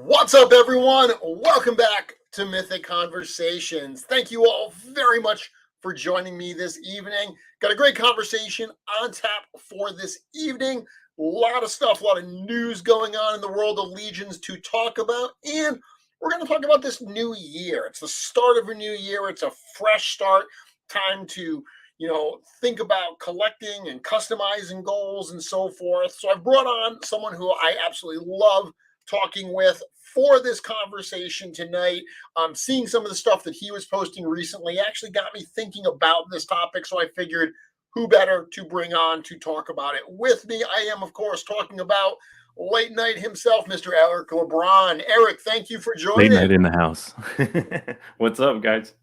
What's up, everyone? Welcome back to Mythic Conversations. Thank you all very much for joining me this evening. Got a great conversation on tap for this evening. A lot of stuff, a lot of news going on in the world of Legions to talk about. And we're going to talk about this new year. It's the start of a new year. It's a fresh start. Time to, think about collecting and customizing goals and so forth. So I've brought on someone who I absolutely love talking with for this conversation tonight. Seeing some of the stuff that he was posting recently actually got me thinking about this topic. So I figured who better to bring on to talk about it with me. I am, of course, talking about late night himself, Mr. Eric Lebron. Eric, thank you for joining. Late night in the house. What's up, guys?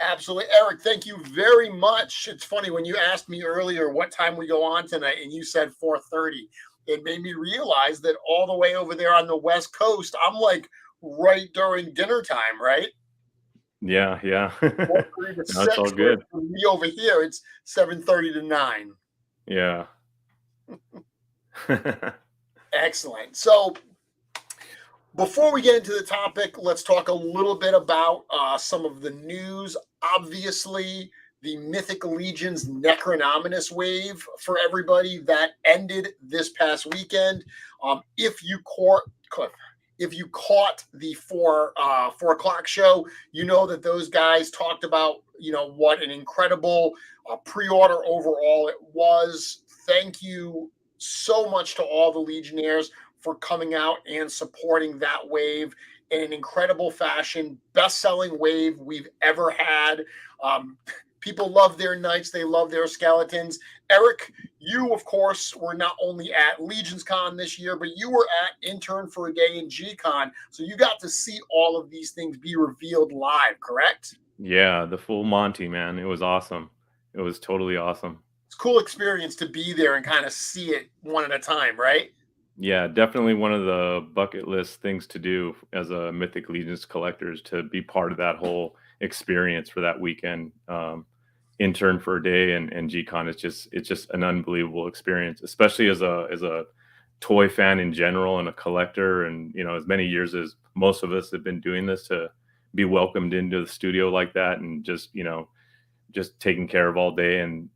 Absolutely. Eric, thank you very much. It's funny, when you asked me earlier what time we go on tonight and you said 4:30, it made me realize that all the way over there on the West Coast, I'm like right during dinner time, right? Yeah. That's all good. For me over here, it's 7:30 to 9. Yeah. Excellent. So before we get into the topic, let's talk a little bit about some of the news. Obviously, the Mythic Legions Necronominus wave for everybody that ended this past weekend. If you caught the 4 o'clock show, you know that those guys talked about what an incredible pre-order overall it was. Thank you so much to all the Legionnaires for coming out and supporting that wave in an incredible fashion. Best-selling wave we've ever had. People love their knights. They love their skeletons. Eric, you, of course, were not only at LegionsCon this year, but you were at Intern for a Day in G-Con. So you got to see all of these things be revealed live, correct? Yeah, the full Monty, man. It was awesome. It was totally awesome. It's a cool experience to be there and kind of see it one at a time, right? Yeah, definitely one of the bucket list things to do as a Mythic Legions collector is to be part of that whole experience for that weekend. Intern for a Day and G-Con, it's just an unbelievable experience, especially as a toy fan in general and a collector, and as many years as most of us have been doing this, to be welcomed into the studio like that and just taken care of all day and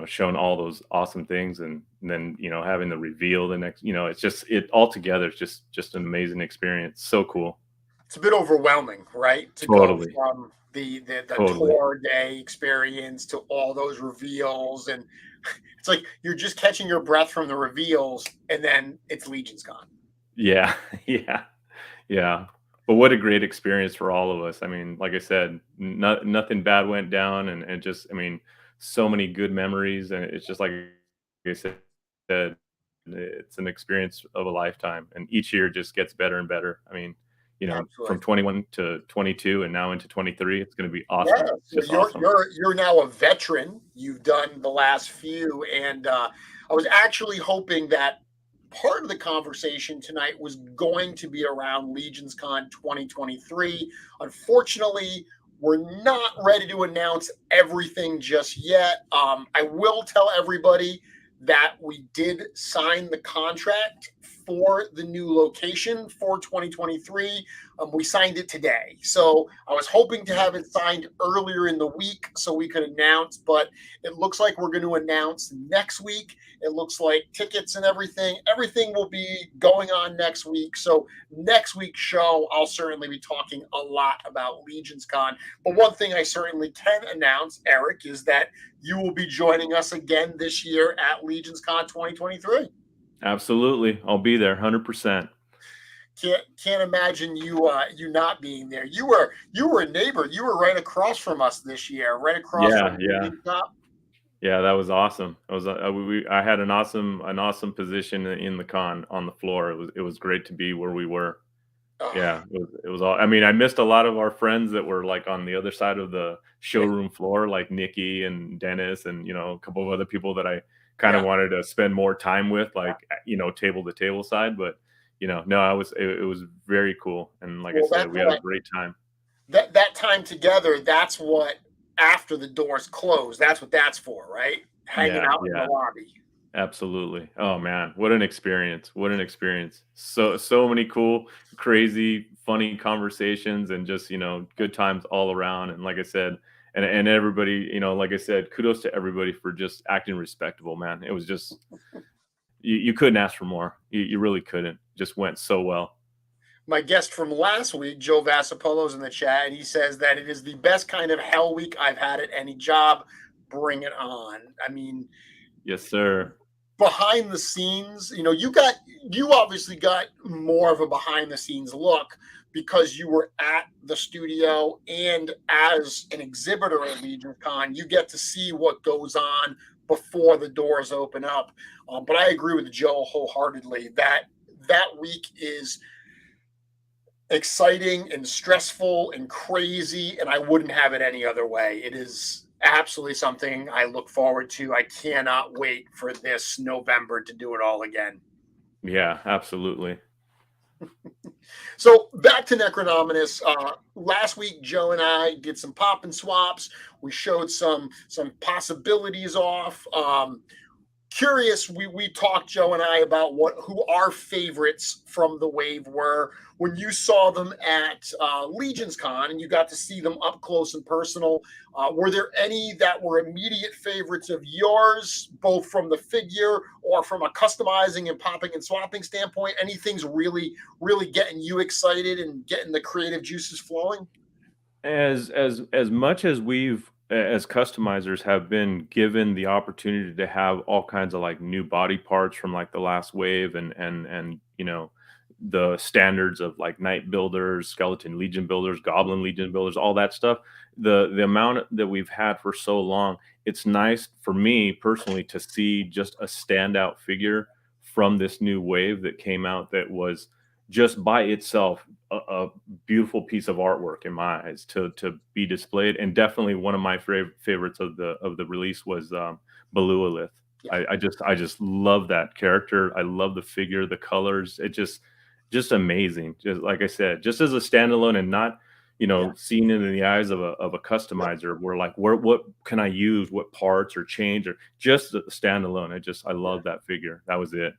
shown all those awesome things, and then having the reveal the next, it all together is just an amazing experience. So cool. It's a bit overwhelming, right? To Totally. go from the Totally. tour day experience to all those reveals, and it's like you're just catching your breath from the reveals, and then it's LegionsCon. Yeah. But what a great experience for all of us. I mean, like I said, nothing bad went down, and just, I mean, so many good memories, and it's just like I said, it's an experience of a lifetime, and each year just gets better and better. I mean, Absolutely. from 21 to 22 and now into 23, it's going to be awesome. Yeah, so Awesome. you're now a veteran. You've done the last few, and I was actually hoping that part of the conversation tonight was going to be around LegionsCon 2023. Unfortunately, we're not ready to announce everything just yet. I will tell everybody that we did sign the contract for the new location for 2023. We signed it today. So I was hoping to have it signed earlier in the week so we could announce, but it looks like we're going to announce next week. It looks like tickets and everything will be going on next week. So next week's show, I'll certainly be talking a lot about LegionsCon. But one thing I certainly can announce, Eric, is that you will be joining us again this year at LegionsCon 2023. Absolutely. I'll be there 100%. Can't imagine you not being there. You were a neighbor. You were right across from us this year, right across from the top. Yeah, that was awesome. I had an awesome position in the con on the floor. It was great to be where we were. Oh, Yeah, it was all. I mean, I missed a lot of our friends that were like on the other side of the yeah, showroom floor, like Nikki and Dennis, and a couple of other people that I kind of yeah, wanted to spend more time with, yeah. like table to table side. But no, it was very cool, and like I Well, said, we had a great time. that time together, that's what after the doors close, that's what that's for, right? Hanging Yeah, out in the yeah. lobby. Absolutely. Oh man, what an experience. What an experience. So many cool, crazy, funny conversations and just, good times all around. And like I said, and everybody, like I said, kudos to everybody for just acting respectable, man. It was just you couldn't ask for more. You really couldn't. Just went so well. My guest from last week, Joe Vassapolo's in the chat, and he says that it is the best kind of hell week I've had at any job. Bring it on. I mean, Yes, sir. behind the scenes, you obviously got more of a behind the scenes look because you were at the studio, and as an exhibitor at LegionsCon, you get to see what goes on before the doors open up. But I agree with Joe wholeheartedly that that week is exciting and stressful and crazy, and I wouldn't have it any other way. It is absolutely something I look forward to. I cannot wait for this November to do it all again. Yeah, absolutely. So back to Necronominus. Last week, Joe and I did some pop and swaps. We showed some possibilities off. Curious, we talked, Joe and I, about who our favorites from the wave were when you saw them at LegionsCon and you got to see them up close and personal. Were there any that were immediate favorites of yours, both from the figure or from a customizing and popping and swapping standpoint? Anything's really getting you excited and getting the creative juices flowing? As much as we've as customizers have been given the opportunity to have all kinds of like new body parts from like the last wave and the standards of like knight builders, skeleton legion builders, goblin legion builders, all that stuff, the amount that we've had for so long, it's nice for me personally to see just a standout figure from this new wave that came out that was just by itself a beautiful piece of artwork in my eyes to be displayed. And definitely one of my favorites of the release was Belualith. Yeah, I just love that character. I love the figure, the colors. It just amazing. Just like I said, just as a standalone and not yeah. seen it in the eyes of a customizer. Where like what can I use, what parts or change, or just the standalone. I Yeah. love that figure. That was it.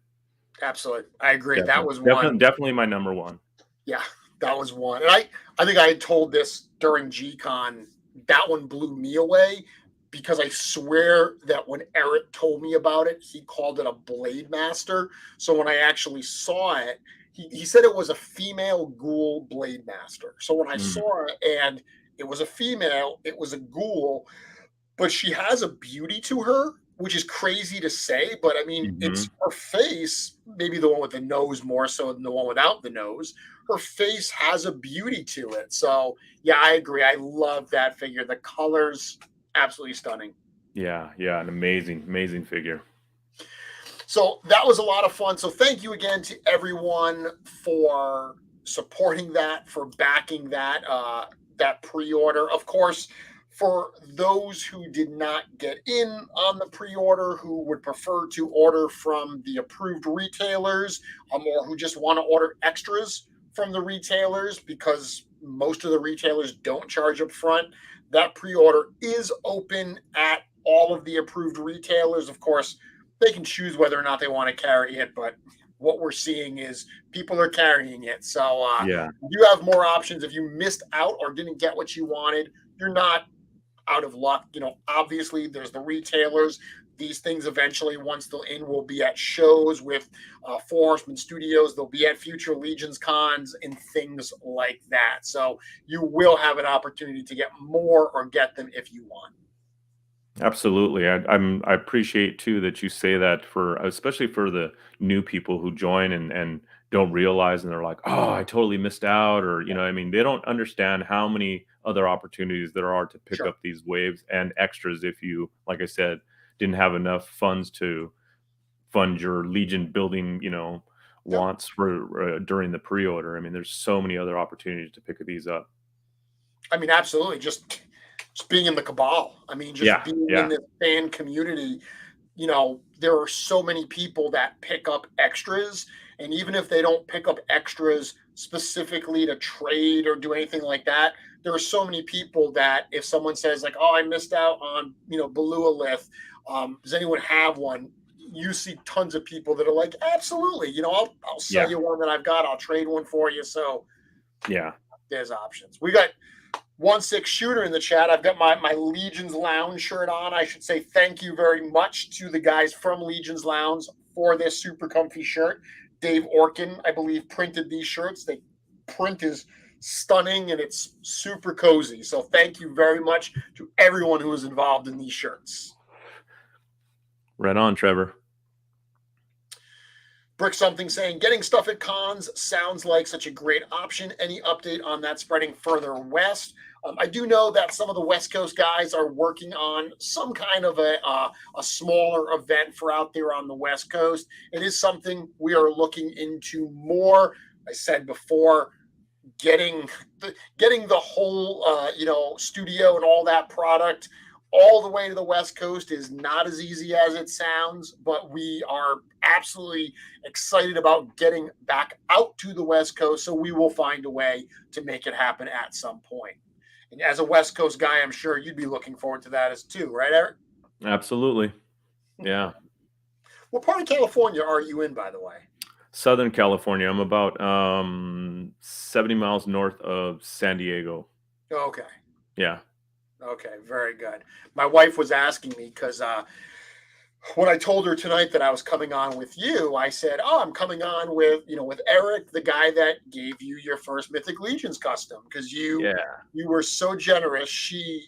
Absolutely. I agree. That Definitely, was definitely, one. definitely my number one. Yeah, that was one. And I think I had told this during G-Con. That one blew me away because I swear that when Eric told me about it, he called it a Blade Master. So when I actually saw it, he said it was a female ghoul Blade Master. So when I Mm, saw it and it was a female, it was a ghoul, but she has a beauty to her, which is crazy to say. But I mean, it's mhm. her face, maybe the one with the nose more so than the one without the nose. Her face has a beauty to it. So, yeah, I agree. I love that figure. The colors, absolutely stunning. Yeah, yeah, an amazing, amazing figure. So that was a lot of fun. So thank you again to everyone for supporting that, for backing that pre-order. Of course, for those who did not get in on the pre-order, who would prefer to order from the approved retailers, or who just want to order extras from the retailers because most of the retailers don't charge up front, that pre-order is open at all of the approved retailers. Of course, they can choose whether or not they want to carry it, but what we're seeing is people are carrying it. So Yeah, you have more options. If you missed out or didn't get what you wanted, you're not out of luck. Obviously, there's the retailers. These things eventually, once they're in, will be at shows with Four Horsemen Studios. They'll be at future Legions cons and things like that. So you will have an opportunity to get more or get them if you want. absolutely. I appreciate too that you say that for especially for the new people who join and don't realize and they're like, oh, I totally missed out, or I mean, they don't understand how many other opportunities there are to pick Sure. up these waves and extras if you, like I said, didn't have enough funds to fund your Legion building, Yep. wants for during the pre-order. I mean, there's so many other opportunities to pick these up. I mean, absolutely. Just being in the cabal. I mean, just Yeah, being yeah, in this fan community. There are so many people that pick up extras, and even if they don't pick up extras specifically to trade or do anything like that, there are so many people that if someone says like, "Oh, I missed out on Belualith, does anyone have one?" You see tons of people that are like, "Absolutely, I'll sell yeah, you one that I've got. I'll trade one for you." So yeah. there's options. We got 1-6 shooter in the chat. I've got my Legions Lounge shirt on. I should say thank you very much to the guys from Legions Lounge for this super comfy shirt. Dave Orkin, I believe, printed these shirts. The print is stunning and it's super cozy. So thank you very much to everyone who was involved in these shirts. Right on, Trevor. Brick something saying, getting stuff at cons sounds like such a great option. Any update on that spreading further west? I do know that some of the West Coast guys are working on some kind of a smaller event for out there on the West Coast. It is something we are looking into more. I said before, getting the whole studio and all that product all the way to the West Coast is not as easy as it sounds, but we are absolutely excited about getting back out to the West Coast. So we will find a way to make it happen at some point. And as a West Coast guy, I'm sure you'd be looking forward to that as too, right, Eric? Absolutely. Yeah. What part of California are you in, by the way? Southern California. I'm about 70 miles north of San Diego. Okay. Yeah. Okay, very good. My wife was asking me because when I told her tonight that I was coming on with you, I said, "Oh, I'm coming on with with Eric, the guy that gave you your first Mythic Legions custom, because you were so generous." She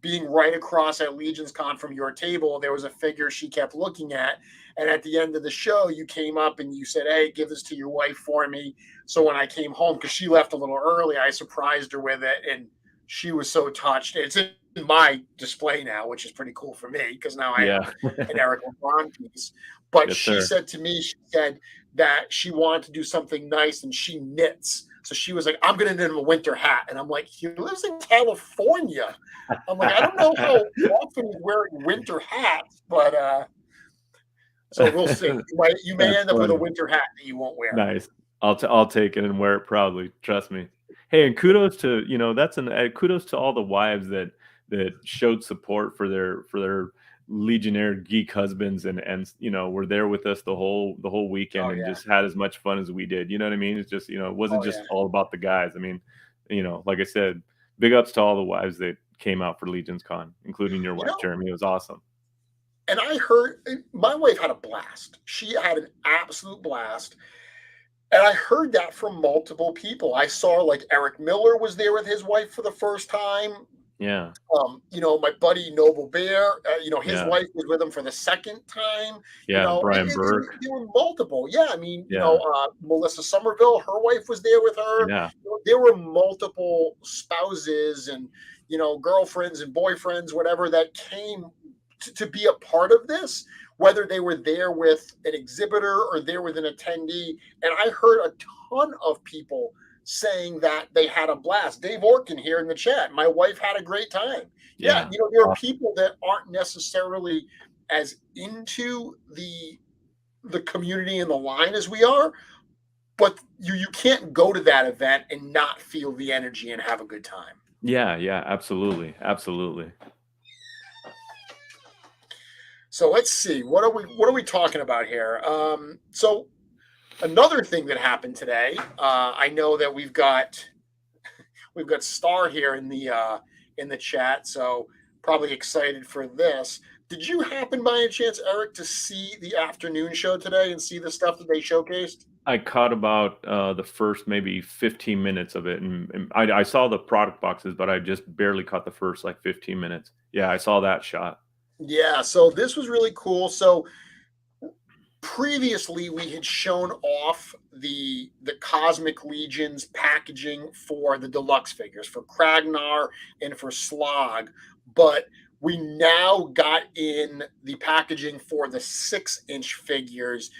being right across at LegionsCon from your table, there was a figure she kept looking at, and at the end of the show, you came up and you said, "Hey, give this to your wife for me." So when I came home, because she left a little early, I surprised her with it, and she was so touched. It's in my display now, which is pretty cool for me because now I have an Eric Lebron piece. But Yes, she sir. said to me, she said that she wanted to do something nice and she knits. So she was like, "I'm going to knit him a winter hat." And I'm like, "He lives in California." I'm like, "I don't know how often he's wearing winter hats, but so we'll see. You may end up with a winter hat that you won't wear." Nice. I'll take it and wear it proudly. Trust me. Hey, and kudos to kudos to all the wives that showed support for their Legionnaire geek husbands and were there with us the whole weekend and just had as much fun as we did. You know what I mean? It's just it wasn't just all about the guys. I mean, like I said, big ups to all the wives that came out for LegionsCon, including your wife, Jeremy. It was awesome. And I heard my wife had a blast. She had an absolute blast. And I heard that from multiple people. I saw like Eric Miller was there with his wife for the first time. Yeah. My buddy Noble Bear, his wife was with him for the second time. Yeah, Brian Burke. There were multiple. Yeah, I mean, Melissa Somerville, her wife was there with her. Yeah. There were multiple spouses and girlfriends and boyfriends, whatever, that came to be a part of this, whether they were there with an exhibitor or there with an attendee. And I heard a ton of people saying that they had a blast. Dave Orkin here in the chat, my wife had a great time. Yeah, there are people that aren't necessarily as into the community and the line as we are, but you can't go to that event and not feel the energy and have a good time. Yeah, absolutely. So let's see. What are we talking about here? So another thing that happened today. I know that we've got Star here in the chat, so probably excited for this. Did you happen by any chance, Eric, to see the afternoon show today and see the stuff that they showcased? I caught about the first maybe 15 minutes of it, and I saw the product boxes, but I just barely caught the first 15 minutes. Yeah, I saw that shot. Yeah, so this was really cool. So previously we had shown off the Cosmic Legions packaging for the deluxe figures for Kragnar and for Slog, but we now got in the packaging for the 6-inch figures.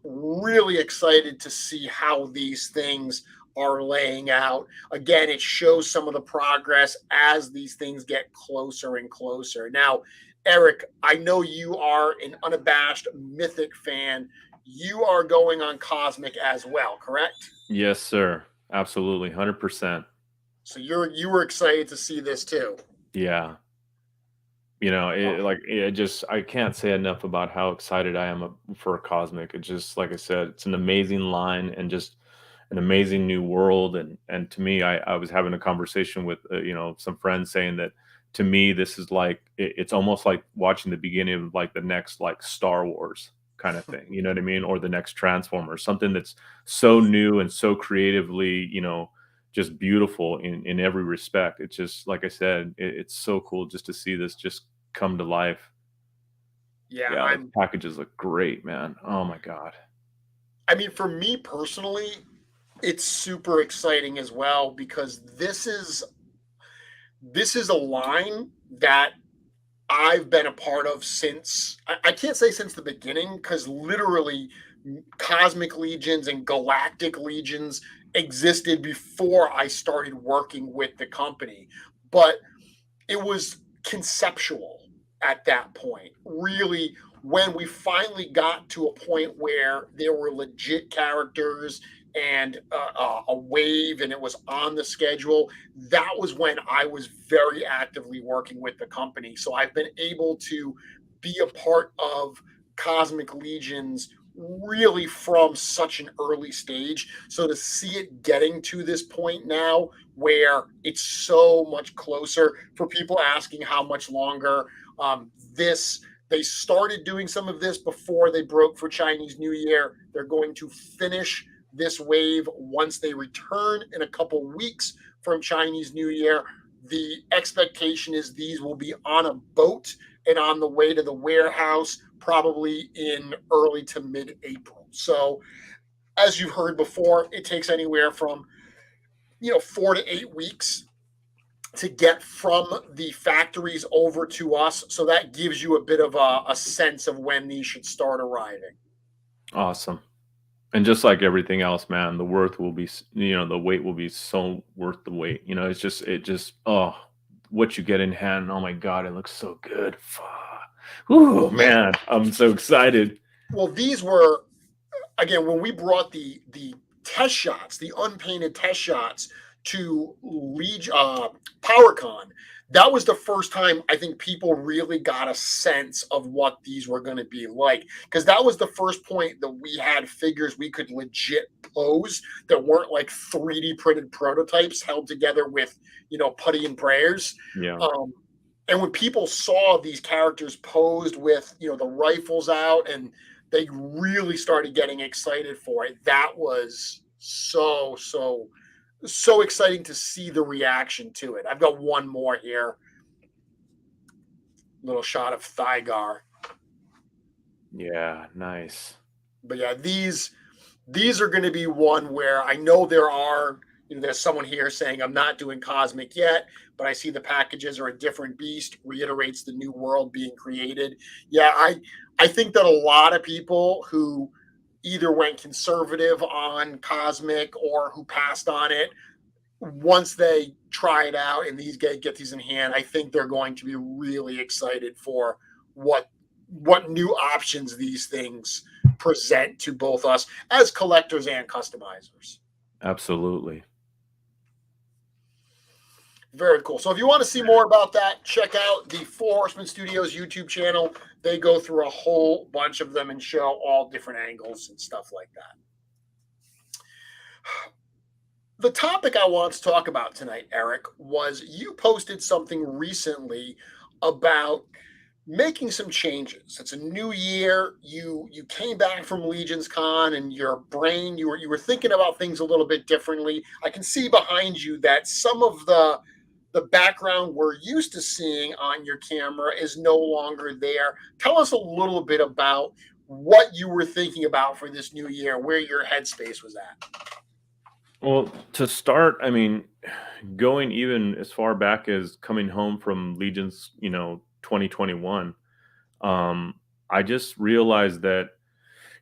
Really excited to see how these things are laying out. Again, it shows some of the progress as these things get closer and closer. Now, Eric, I know you are an unabashed Mythic fan. You are going on Cosmic as well, correct? Yes, sir. Absolutely. 100%. So you were excited to see this too. Yeah. I can't say enough about how excited I am for Cosmic. It just, like I said, it's an amazing line and just an amazing new world. And to me, I was having a conversation with, some friends saying that to me, this is like, it's almost like watching the beginning of like the next, like Star Wars kind of thing. You know what I mean? Or the next Transformers, something that's so new and so creatively, just beautiful in every respect. It's just, like I said, it's so cool just to see this just come to life. Yeah, Yeah, the packages look great, man. Oh my God. I mean, for me personally, it's super exciting as well because this is a line that I've been a part of since I can't say since the beginning because literally cosmic legions and galactic legions existed before I started working with the company. But it was conceptual at that point. Really, when we finally got to a point where there were legit characters and a wave and it was on the schedule, that was when I was very actively working with the company. So I've been able to be a part of Cosmic Legions really from such an early stage. So to see it getting to this point now where it's so much closer for people asking how much longer they started doing some of this before they broke for Chinese New Year. They're going to finish this wave once they return in a couple weeks from Chinese New Year. The expectation is these will be on a boat and on the way to the warehouse probably in early to mid-April. So as you've heard before, it takes anywhere from 4 to 8 weeks to get from the factories over to us. So that gives you a bit of a sense of when these should start arriving. Awesome. And just like everything else, man, the worth will be, the weight will be so worth the wait. Oh, what you get in hand. Oh my God, it looks so good. Oh man, I'm so excited. Well, these were, again, when we brought the test shots, the unpainted test shots to PowerCon, that was the first time I think people really got a sense of what these were going to be like. Because that was the first point that we had figures we could legit pose that weren't like 3D printed prototypes held together with, putty and prayers. Yeah. And when people saw these characters posed with, the rifles out and they really started getting excited for it, that was so exciting to see the reaction to it. I've got one more here. Little shot of Thygar. Yeah, nice. But yeah, these are going to be one where I know there's someone here saying I'm not doing Cosmic yet, but I see the packages are a different beast, reiterates the new world being created. Yeah, I think that a lot of people who either went conservative on Cosmic or who passed on it, once they try it out and these get these in hand, I think they're going to be really excited for what new options these things present to both us as collectors and customizers. Absolutely. Very cool. So if you want to see more about that, check out the Four Horsemen Studios YouTube channel. They go through a whole bunch of them and show all different angles and stuff like that. The topic I want to talk about tonight, Eric, was you posted something recently about making some changes. It's a new year. You came back from LegionsCon and your brain, you were thinking about things a little bit differently. I can see behind you that some of the background we're used to seeing on your camera is no longer there. Tell us a little bit about what you were thinking about for this new year, where your headspace was at. Well, to start, I mean, going even as far back as coming home from Legions, 2021, um, I just realized that,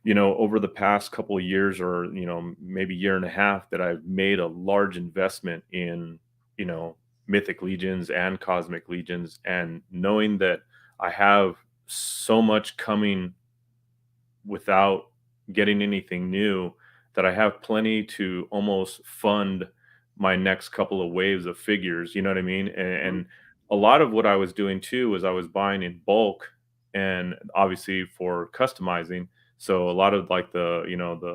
over the past couple of years, or, maybe year and a half, that I've made a large investment in, you know, Mythic Legions and Cosmic Legions, and knowing that I have so much coming without getting anything new, that I have plenty to almost fund my next couple of waves of figures, you know what I mean? And a lot of what I was doing too was I was buying in bulk, and obviously for customizing. So a lot of like the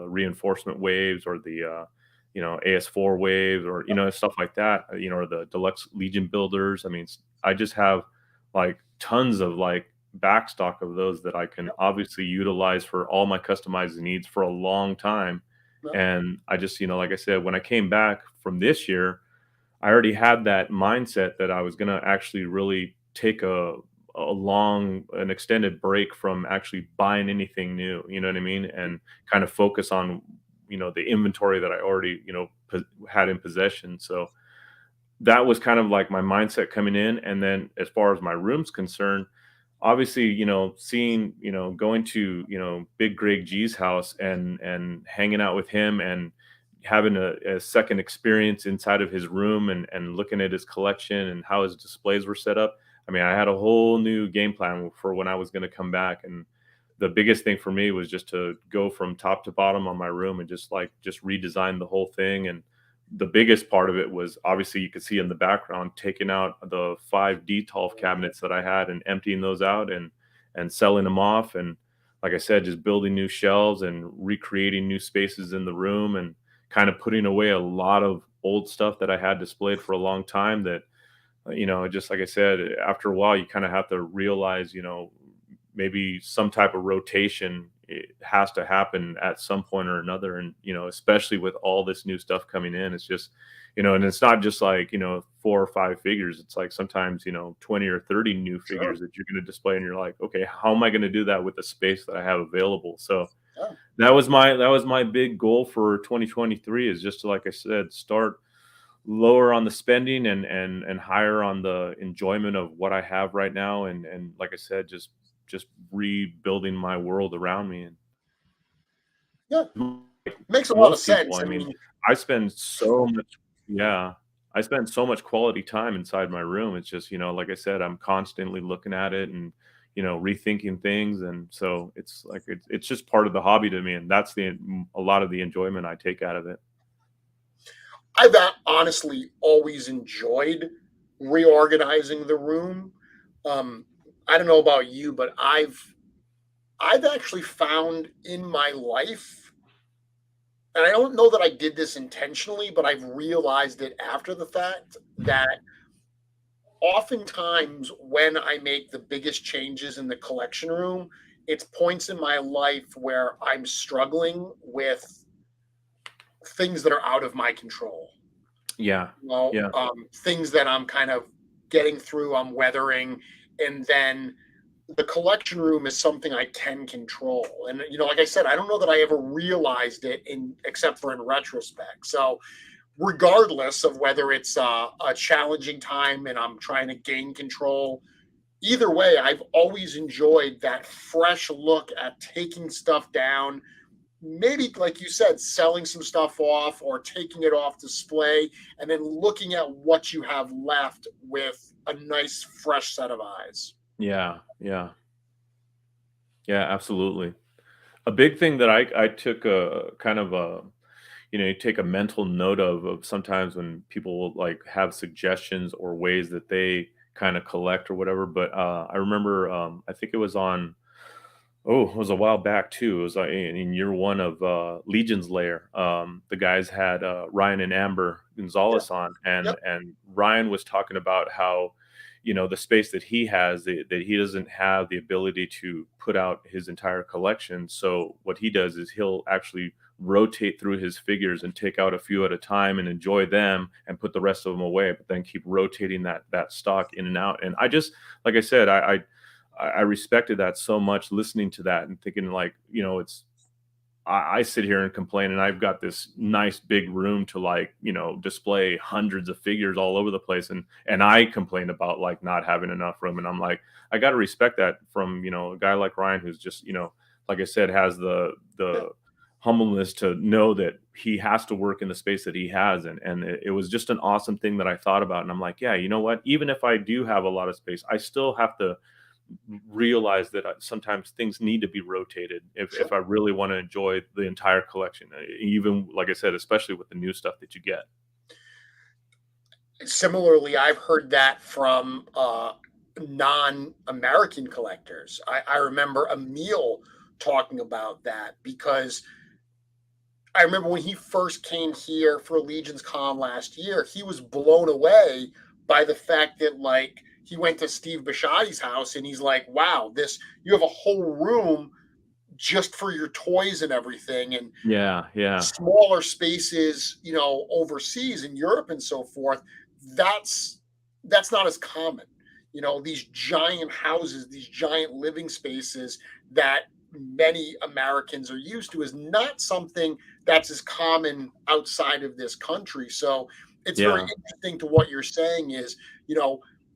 reinforcement waves, or the AS4 waves, or stuff like that, or the deluxe Legion builders. I mean, I just have like tons of like backstock of those that I can obviously utilize for all my customizing needs for a long time. Yep. And I just, like I said, when I came back from this year, I already had that mindset that I was going to actually really take an extended break from actually buying anything new, you know what I mean? And kind of focus on, the inventory that I already, had in possession. So that was kind of like my mindset coming in. And then as far as my room's concerned, obviously, seeing, going to, Big Greg G's house, and hanging out with him, and having a second experience inside of his room, and looking at his collection and how his displays were set up. I mean, I had a whole new game plan for when I was going to come back. And the biggest thing for me was just to go from top to bottom on my room, and just redesign the whole thing. And the biggest part of it was, obviously, you could see in the background, taking out the 5D12 cabinets that I had, and emptying those out, and selling them off. And like I said, just building new shelves and recreating new spaces in the room, and kind of putting away a lot of old stuff that I had displayed for a long time, that, just like I said, after a while, you kind of have to realize, maybe some type of rotation, it has to happen at some point or another. And, especially with all this new stuff coming in, it's just, and it's not just like, 4 or 5 figures. It's like sometimes, 20 or 30 new Sure. figures that you're going to display. And you're like, okay, how am I going to do that with the space that I have available? So Yeah. that was my big goal for 2023, is just to, like I said, start lower on the spending, and higher on the enjoyment of what I have right now. And like I said, just rebuilding my world around me. Yeah. And Makes a lot of most people, sense. I I mean, mean, I spend so much yeah, I spend so much quality time inside my room. It's just, like I said, I'm constantly looking at it, and, rethinking things. And so it's like it's just part of the hobby to me, and that's a lot of the enjoyment I take out of it. I've honestly always enjoyed reorganizing the room. Um, I don't know about you, but I've actually found in my life, and I don't know that I did this intentionally, but I've realized it after the fact, that oftentimes when I make the biggest changes in the collection room, it's points in my life where I'm struggling with things that are out of my control. Yeah. Yeah. Things that I'm kind of getting through, I'm weathering, and then the collection room is something I can control. And like I said, I don't know that I ever realized it in except for in retrospect. So regardless of whether it's a challenging time and I'm trying to gain control, either way, I've always enjoyed that fresh look at taking stuff down, maybe like you said, selling some stuff off or taking it off display, and then looking at what you have left with a nice fresh set of eyes. Yeah. Yeah. Yeah, absolutely. A big thing that I took a kind of a, you take a mental note of sometimes when people will like have suggestions or ways that they kind of collect or whatever. But I remember, I think it was on, oh, it was a while back too. It was like in year one of Legion's Lair. The guys had Ryan and Amber Yeah. Gonzalez on, and Yep. Ryan was talking about how, the space that he has, that he doesn't have the ability to put out his entire collection. So what he does is he'll actually rotate through his figures and take out a few at a time and enjoy them, and put the rest of them away, but then keep rotating that stock in and out. And I just, like I said, I respected that so much, listening to that and thinking like, I sit here and complain, and I've got this nice big room to like, display hundreds of figures all over the place. And I complain about like not having enough room. And I'm like, I got to respect that from, a guy like Ryan, who's just, like I said, has the humbleness to know that he has to work in the space that he has. And it was just an awesome thing that I thought about. And I'm like, yeah, you know what? Even if I do have a lot of space, I still have to realize that sometimes things need to be rotated if I really want to enjoy the entire collection. Even like I said, especially with the new stuff that you get. Similarly, I've heard that from non-American collectors. I remember Emil talking about that, because I remember when he first came here for LegionsCon last year, he was blown away by the fact that like he went to Steve Bisciotti's house and he's like, wow, you have a whole room just for your toys and everything, and Yeah. smaller spaces, overseas in Europe and so forth. That's not as common. These giant houses, these giant living spaces that many Americans are used to is not something that's as common outside of this country. So it's very Yeah. interesting to what you're saying is,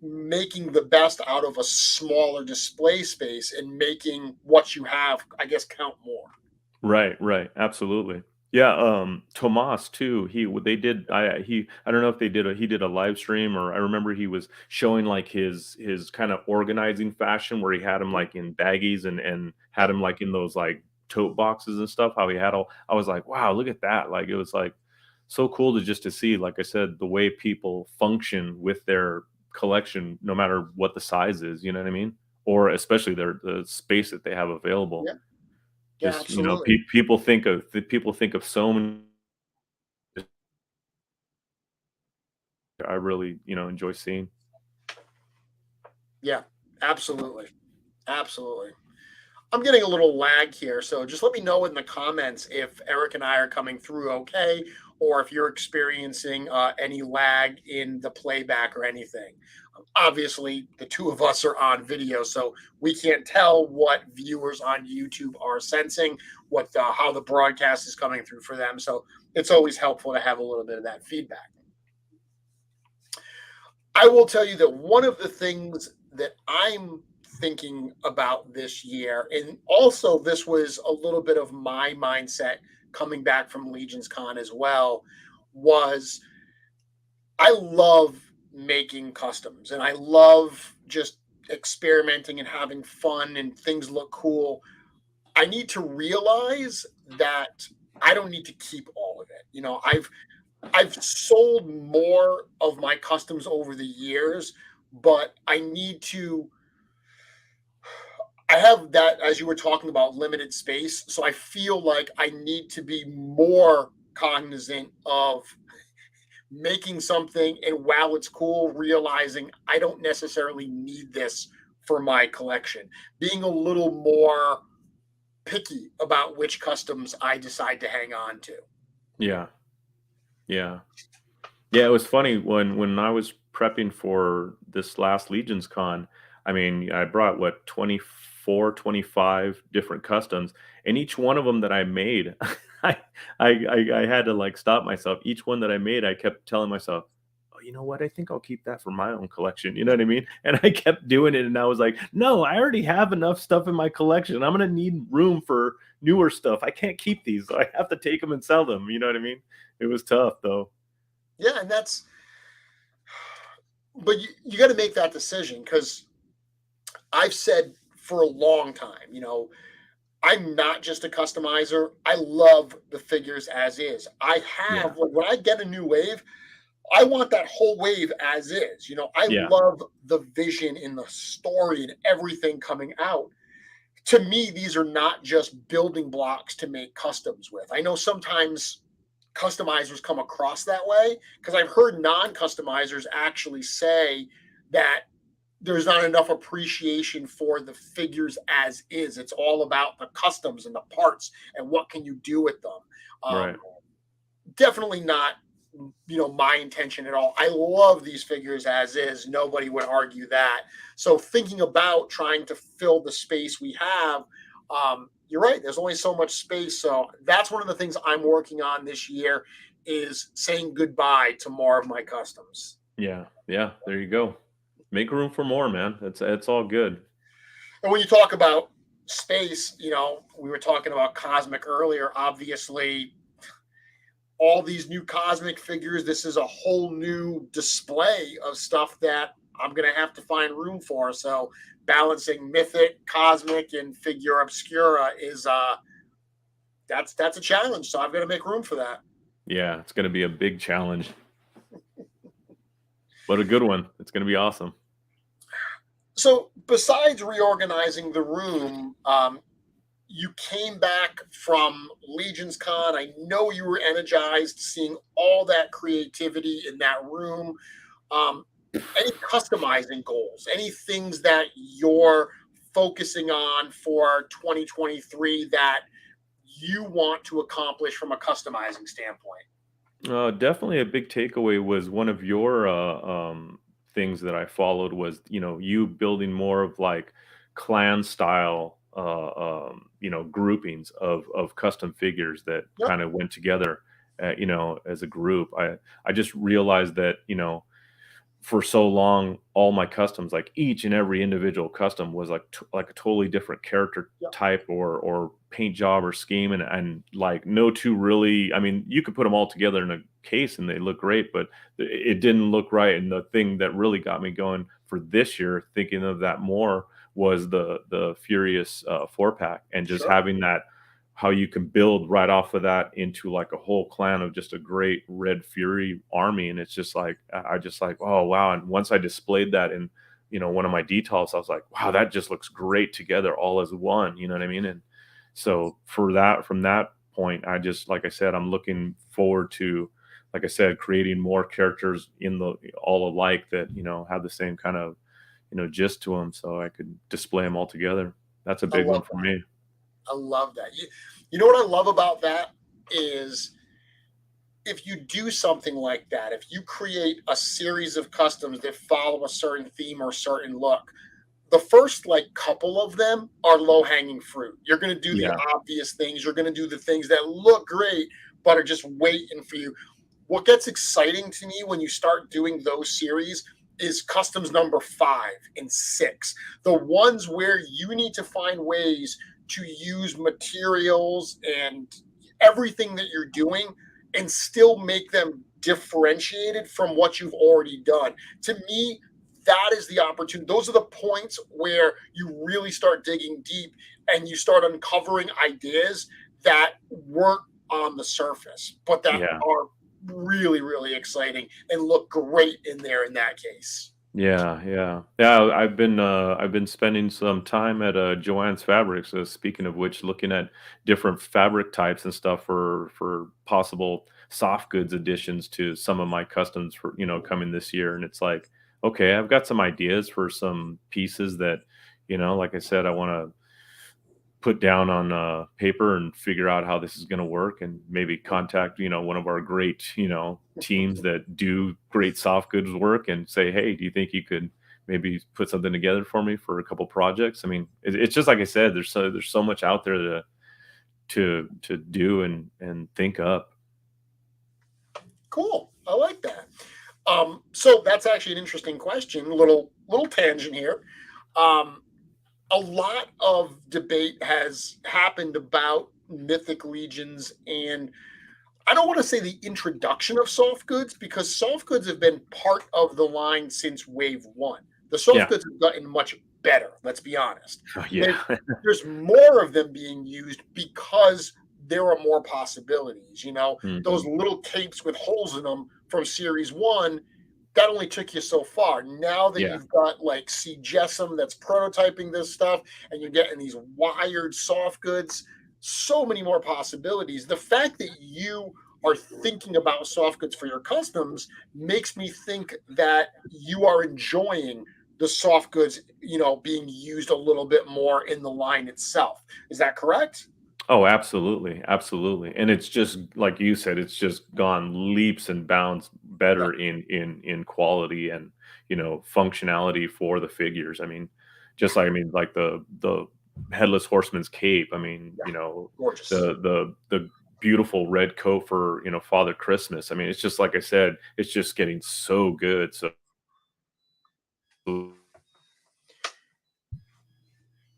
making the best out of a smaller display space and making what you have, I guess, count more. Right. Absolutely. Yeah, Tomas too. I don't know if he did a live stream, or I remember he was showing like his kind of organizing fashion where he had him like in baggies and had him like in those like tote boxes and stuff. How he had all I was like, wow, look at that. Like it was like so cool to see, like I said, the way people function with their collection, no matter what the size is, you know what I mean? Or especially the space that they have available. Yeah, yeah, Just, absolutely. people think of so many. I really, enjoy seeing. Yeah, absolutely. Absolutely. I'm getting a little lag here, so just let me know in the comments if Eric and I are coming through okay, or if you're experiencing any lag in the playback or anything. Obviously, the two of us are on video, so we can't tell what viewers on YouTube are sensing, how the broadcast is coming through for them. So it's always helpful to have a little bit of that feedback. I will tell you that one of the things that I'm thinking about this year, and also this was a little bit of my mindset coming back from LegionsCon as well, was I love making customs and I love just experimenting and having fun and things look cool. I need to realize that I don't need to keep all of it. I've sold more of my customs over the years, but I have that, as you were talking about, limited space. So I feel like I need to be more cognizant of making something, and while it's cool, realizing I don't necessarily need this for my collection. Being a little more picky about which customs I decide to hang on to. Yeah. Yeah. Yeah, it was funny when I was prepping for this last Legions Con. I mean, I brought what 24, 25 different customs, and each one of them that I made, I had to like stop myself. Each one that I made, I kept telling myself, "Oh, you know what? I think I'll keep that for my own collection." You know what I mean? And I kept doing it, and I was like, "No, I already have enough stuff in my collection. I'm gonna need room for newer stuff. I can't keep these. So I have to take them and sell them." You know what I mean? It was tough though. Yeah, but you got to make that decision, because I've said for a long time, I'm not just a customizer. I love the figures as is. Yeah. When I get a new wave, I want that whole wave as is. I Yeah. love the vision in the story and everything coming out. To me, these are not just building blocks to make customs with. I know sometimes customizers come across that way, because I've heard non-customizers actually say that there's not enough appreciation for the figures as is. It's all about the customs and the parts and what can you do with them. Right. Definitely not, my intention at all. I love these figures as is. Nobody would argue that. So thinking about trying to fill the space we have, you're right. There's only so much space. So that's one of the things I'm working on this year is saying goodbye to more of my customs. Yeah, yeah, there you go. Make room for more, man. It's all good. And when you talk about space, we were talking about cosmic earlier. Obviously, all these new cosmic figures, this is a whole new display of stuff that I'm going to have to find room for. So balancing mythic, cosmic, and figure obscura is that's a challenge. So I've got to make room for that. Yeah, it's going to be a big challenge, but a good one. It's going to be awesome. So besides reorganizing the room, you came back from LegionsCon. I know you were energized seeing all that creativity in that room. Any customizing goals? Any things that you're focusing on for 2023 that you want to accomplish from a customizing standpoint? Definitely a big takeaway was one of your things that I followed was, you building more of like clan style, groupings of custom figures that Yep, kind of went together, as a group. I just realized that, for so long, all my customs, like each and every individual custom was like a totally different character yep, type or paint job or scheme, and like no two really. I mean, you could put them all together in a case and they look great, but it didn't look right. And the thing that really got me going for this year, thinking of that more, was the Furious 4 pack, and just sure. having that, how you can build right off of that into like a whole clan of just a great Red Fury army. And it's just like, I just like, oh wow. And once I displayed that in, one of my details, I was like, wow, that just looks great together all as one. You know what I mean? And so for that, from that point, I just, like I said, I'm looking forward to, like I said, creating more characters in the all alike that, have the same kind of, gist to them, so I could display them all together. That's a I big one love for that. me. I love that. You know what I love about that is if you do something like that, if you create a series of customs that follow a certain theme or certain look, the first like couple of them are low hanging fruit. You're going to do the Yeah. obvious things. You're going to do the things that look great, but are just waiting for you. What gets exciting to me when you start doing those series is customs number 5 and 6, the ones where you need to find ways to use materials and everything that you're doing and still make them differentiated from what you've already done. To me, that is the opportunity. Those are the points where you really start digging deep and you start uncovering ideas that weren't on the surface, but that Yeah. are really, really exciting and look great in there in that case. Yeah, yeah. Yeah, I've been spending some time at Joanne's Fabrics. Speaking of which, looking at different fabric types and stuff for possible soft goods additions to some of my customs for, coming this year. And it's like, okay, I've got some ideas for some pieces that, like I said, I want to put down on paper and figure out how this is going to work, and maybe contact, one of our great, teams that do great soft goods work, and say, hey, do you think you could maybe put something together for me for a couple projects? I mean, it's just like I said, there's so much out there to do and think up. Cool. I like that. So that's actually an interesting question. Little tangent here. Um, a lot of debate has happened about mythic legions, and I don't want to say the introduction of soft goods because soft goods have been part of the line since wave one. The soft Yeah. goods have gotten much better, let's be honest. Yeah. There, there's more of them being used because there are more possibilities. Those Hmm. little capes with holes in them from series one, that only took you so far. Now that Yeah. you've got like C. Jessam that's prototyping this stuff and you're getting these wired soft goods, so many more possibilities. The fact that you are thinking about soft goods for your customs makes me think that you are enjoying the soft goods, being used a little bit more in the line itself. Is that correct? Oh, absolutely, absolutely. And it's just like you said, it's just gone leaps and bounds Yeah. better in quality and, functionality for the figures. I mean, just like, I mean, like the Headless Horseman's cape. I mean, Yeah, gorgeous. the beautiful red coat for Father Christmas. I mean, it's just like I said, it's just getting so good. So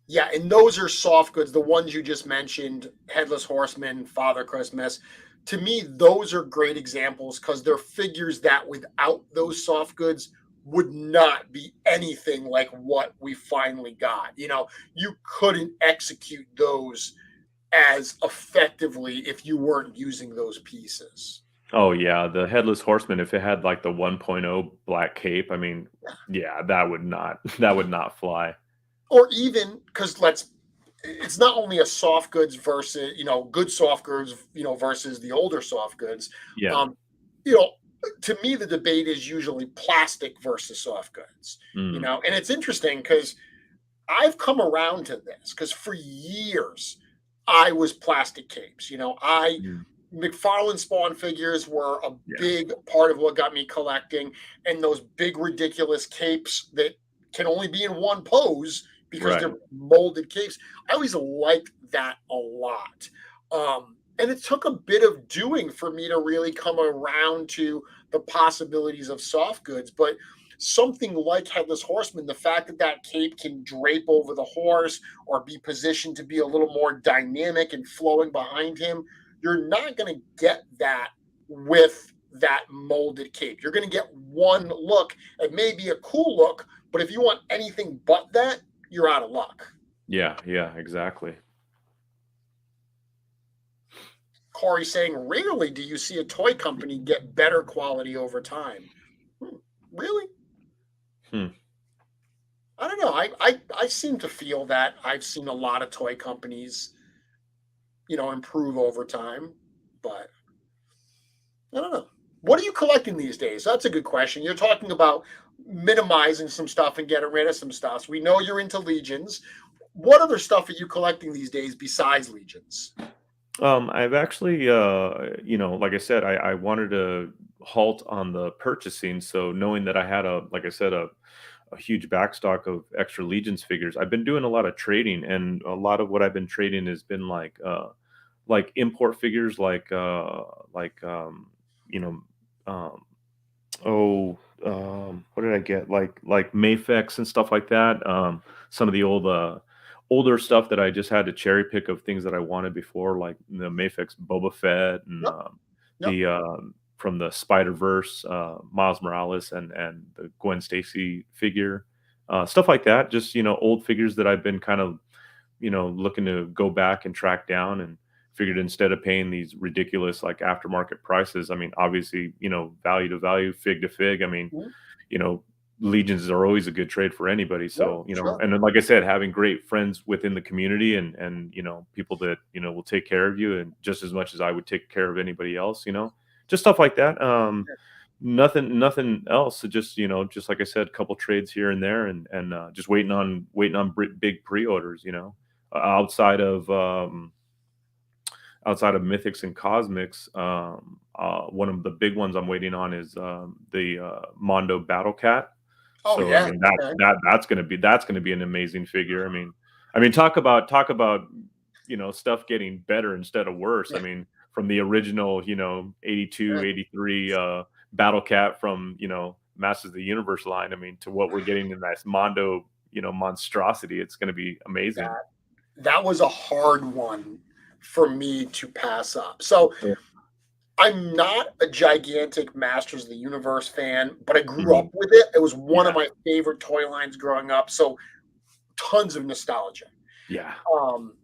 Yeah, and those are soft goods. The ones you just mentioned, Headless Horseman, Father Christmas. To me, those are great examples because they're figures that without those soft goods would not be anything like what we finally got. You couldn't execute those as effectively if you weren't using those pieces. oh yeah, the Headless Horseman, if it had like the 1.0 black cape, I mean, yeah, that would not that would not fly. Or even because it's not only a soft goods versus good soft goods versus the older soft goods. Yeah. um you know to me the debate is usually plastic versus soft goods. Mm, And it's interesting because I've come around to this because for years I was plastic capes. I mm, McFarlane Spawn figures were a yeah. big part of what got me collecting, and those big ridiculous capes that can only be in one pose because Right. they're molded capes. I always liked that a lot. And it took a bit of doing for me to really come around to the possibilities of soft goods. But something like Headless Horseman, the fact that that cape can drape over the horse or be positioned to be a little more dynamic and flowing behind him, you're not going to get that with that molded cape. You're going to get one look. It may be a cool look, but if you want anything but that, you're out of luck. Yeah, yeah, exactly. Corey saying, rarely do you see a toy company get better quality over time. Really? Hmm. I don't know. I seem to feel that I've seen a lot of toy companies, improve over time, but I don't know. What are you collecting these days? That's a good question. You're talking about minimizing some stuff and getting rid of some stuff. So we know you're into Legions. What other stuff are you collecting these days besides Legions? I've actually, like I said, I wanted to halt on the purchasing. So knowing that I had like I said, a huge backstock of extra Legions figures, I've been doing a lot of trading, and a lot of what I've been trading has been like import figures, you know, um, what did I get? Like Mayfex and stuff like that. Some of the older stuff that I just had to cherry pick of things that I wanted before, like the Mayfex Boba Fett and Yep. Yep. the from the Spider Verse, Miles Morales and the Gwen Stacy figure, stuff like that. Just old figures that I've been kind of looking to go back and track down, and figured instead of paying these ridiculous like aftermarket prices, I mean, obviously, value to value, fig to fig. I mean, Mhm. you know, Legions are always a good trade for anybody. Yeah, So, sure. and then like I said, having great friends within the community and people that, will take care of you and just as much as I would take care of anybody else, just stuff like that. Nothing else. So just, just like I said, a couple trades here and there, and just waiting on big pre-orders, outside of Mythics and Cosmics. One of the big ones I'm waiting on is the Mondo Battle Cat. Oh So I yeah. mean Okay. that's gonna be an amazing figure. I mean talk about stuff getting better instead of worse. I Yeah. mean, from the original 82, Yeah. 83 Battle Cat from Masters of the Universe line. I mean, to what we're getting in that Mondo monstrosity, it's going to be amazing. That that was a hard one for me to pass up. So Yeah. I'm not a gigantic Masters of the Universe fan, but I grew up Mhm. with it. It was one of Yeah. my favorite toy lines growing up. So tons of nostalgia. Yeah. Um,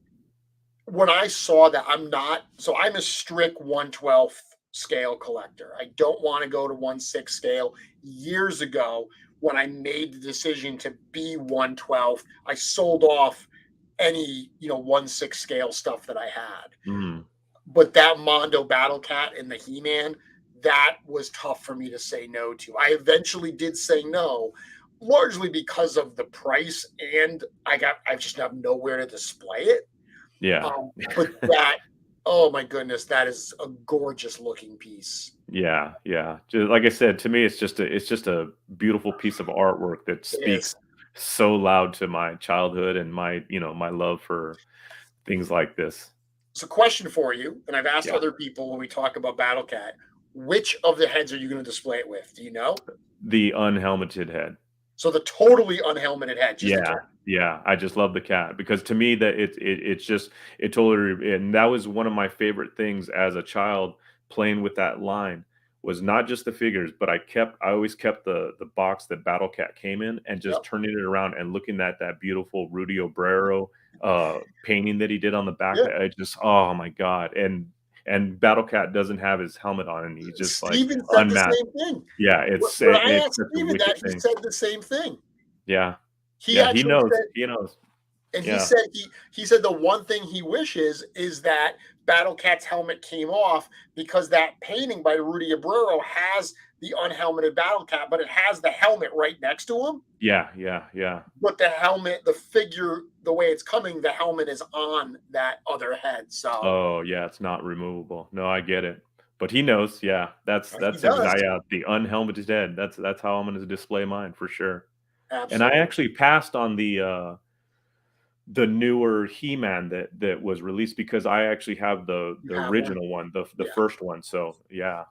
when I saw that, I'm a strict 1/12 scale collector. I don't want to go to 1/6 scale. Years ago, when I made the decision to be 1/12, I sold off any 1/6 scale stuff that I had. Mhm. But that Mondo Battle Cat and the He-Man, that was tough for me to say no to. I eventually did say no, largely because of the price, and I just have nowhere to display it. Yeah. But that, oh my goodness, that is a gorgeous looking piece. Yeah, yeah. Like I said, to me, it's just a beautiful piece of artwork that It is. so loud to my childhood and my, my love for things like this. So, question for you, and I've asked Yeah. other people when we talk about Battle Cat, which of the heads are you going to display it with? Do you know? The unhelmeted head. So the totally unhelmeted head, just the Yeah, top. yeah, I just love the cat because to me that it's just it totally, and that was one of my favorite things as a child playing with that line was not just the figures, but I always kept the box that Battle Cat came in and just Yep. turning it around and looking at that beautiful Rudy Obrero painting that he did on the back. Yeah. That I just, oh my god, and Battle Cat doesn't have his helmet on and he's just like Steven said the unmatched. same thing. Yeah, When I it's asked such a Steven wicked that, he thing. said the same thing. Yeah. He Yeah, he actually knows. said, He knows. and Yeah. he said the one thing he wishes is that Battle Cat's helmet came off because that painting by Rudy Abreu has the unhelmeted Battle Cat, but it has the helmet right next to him. Yeah, yeah, yeah. But the helmet, the figure, the way it's coming, the helmet is on that other head. So Oh, yeah, it's not removable. No, I get it. But he knows, yeah. he That's does. exactly the unhelmeted head. That's how I'm gonna display mine for sure. And I Absolutely. actually passed on the newer He-Man that was released because I actually have You the have one. original one, the Yeah. first one. So yeah.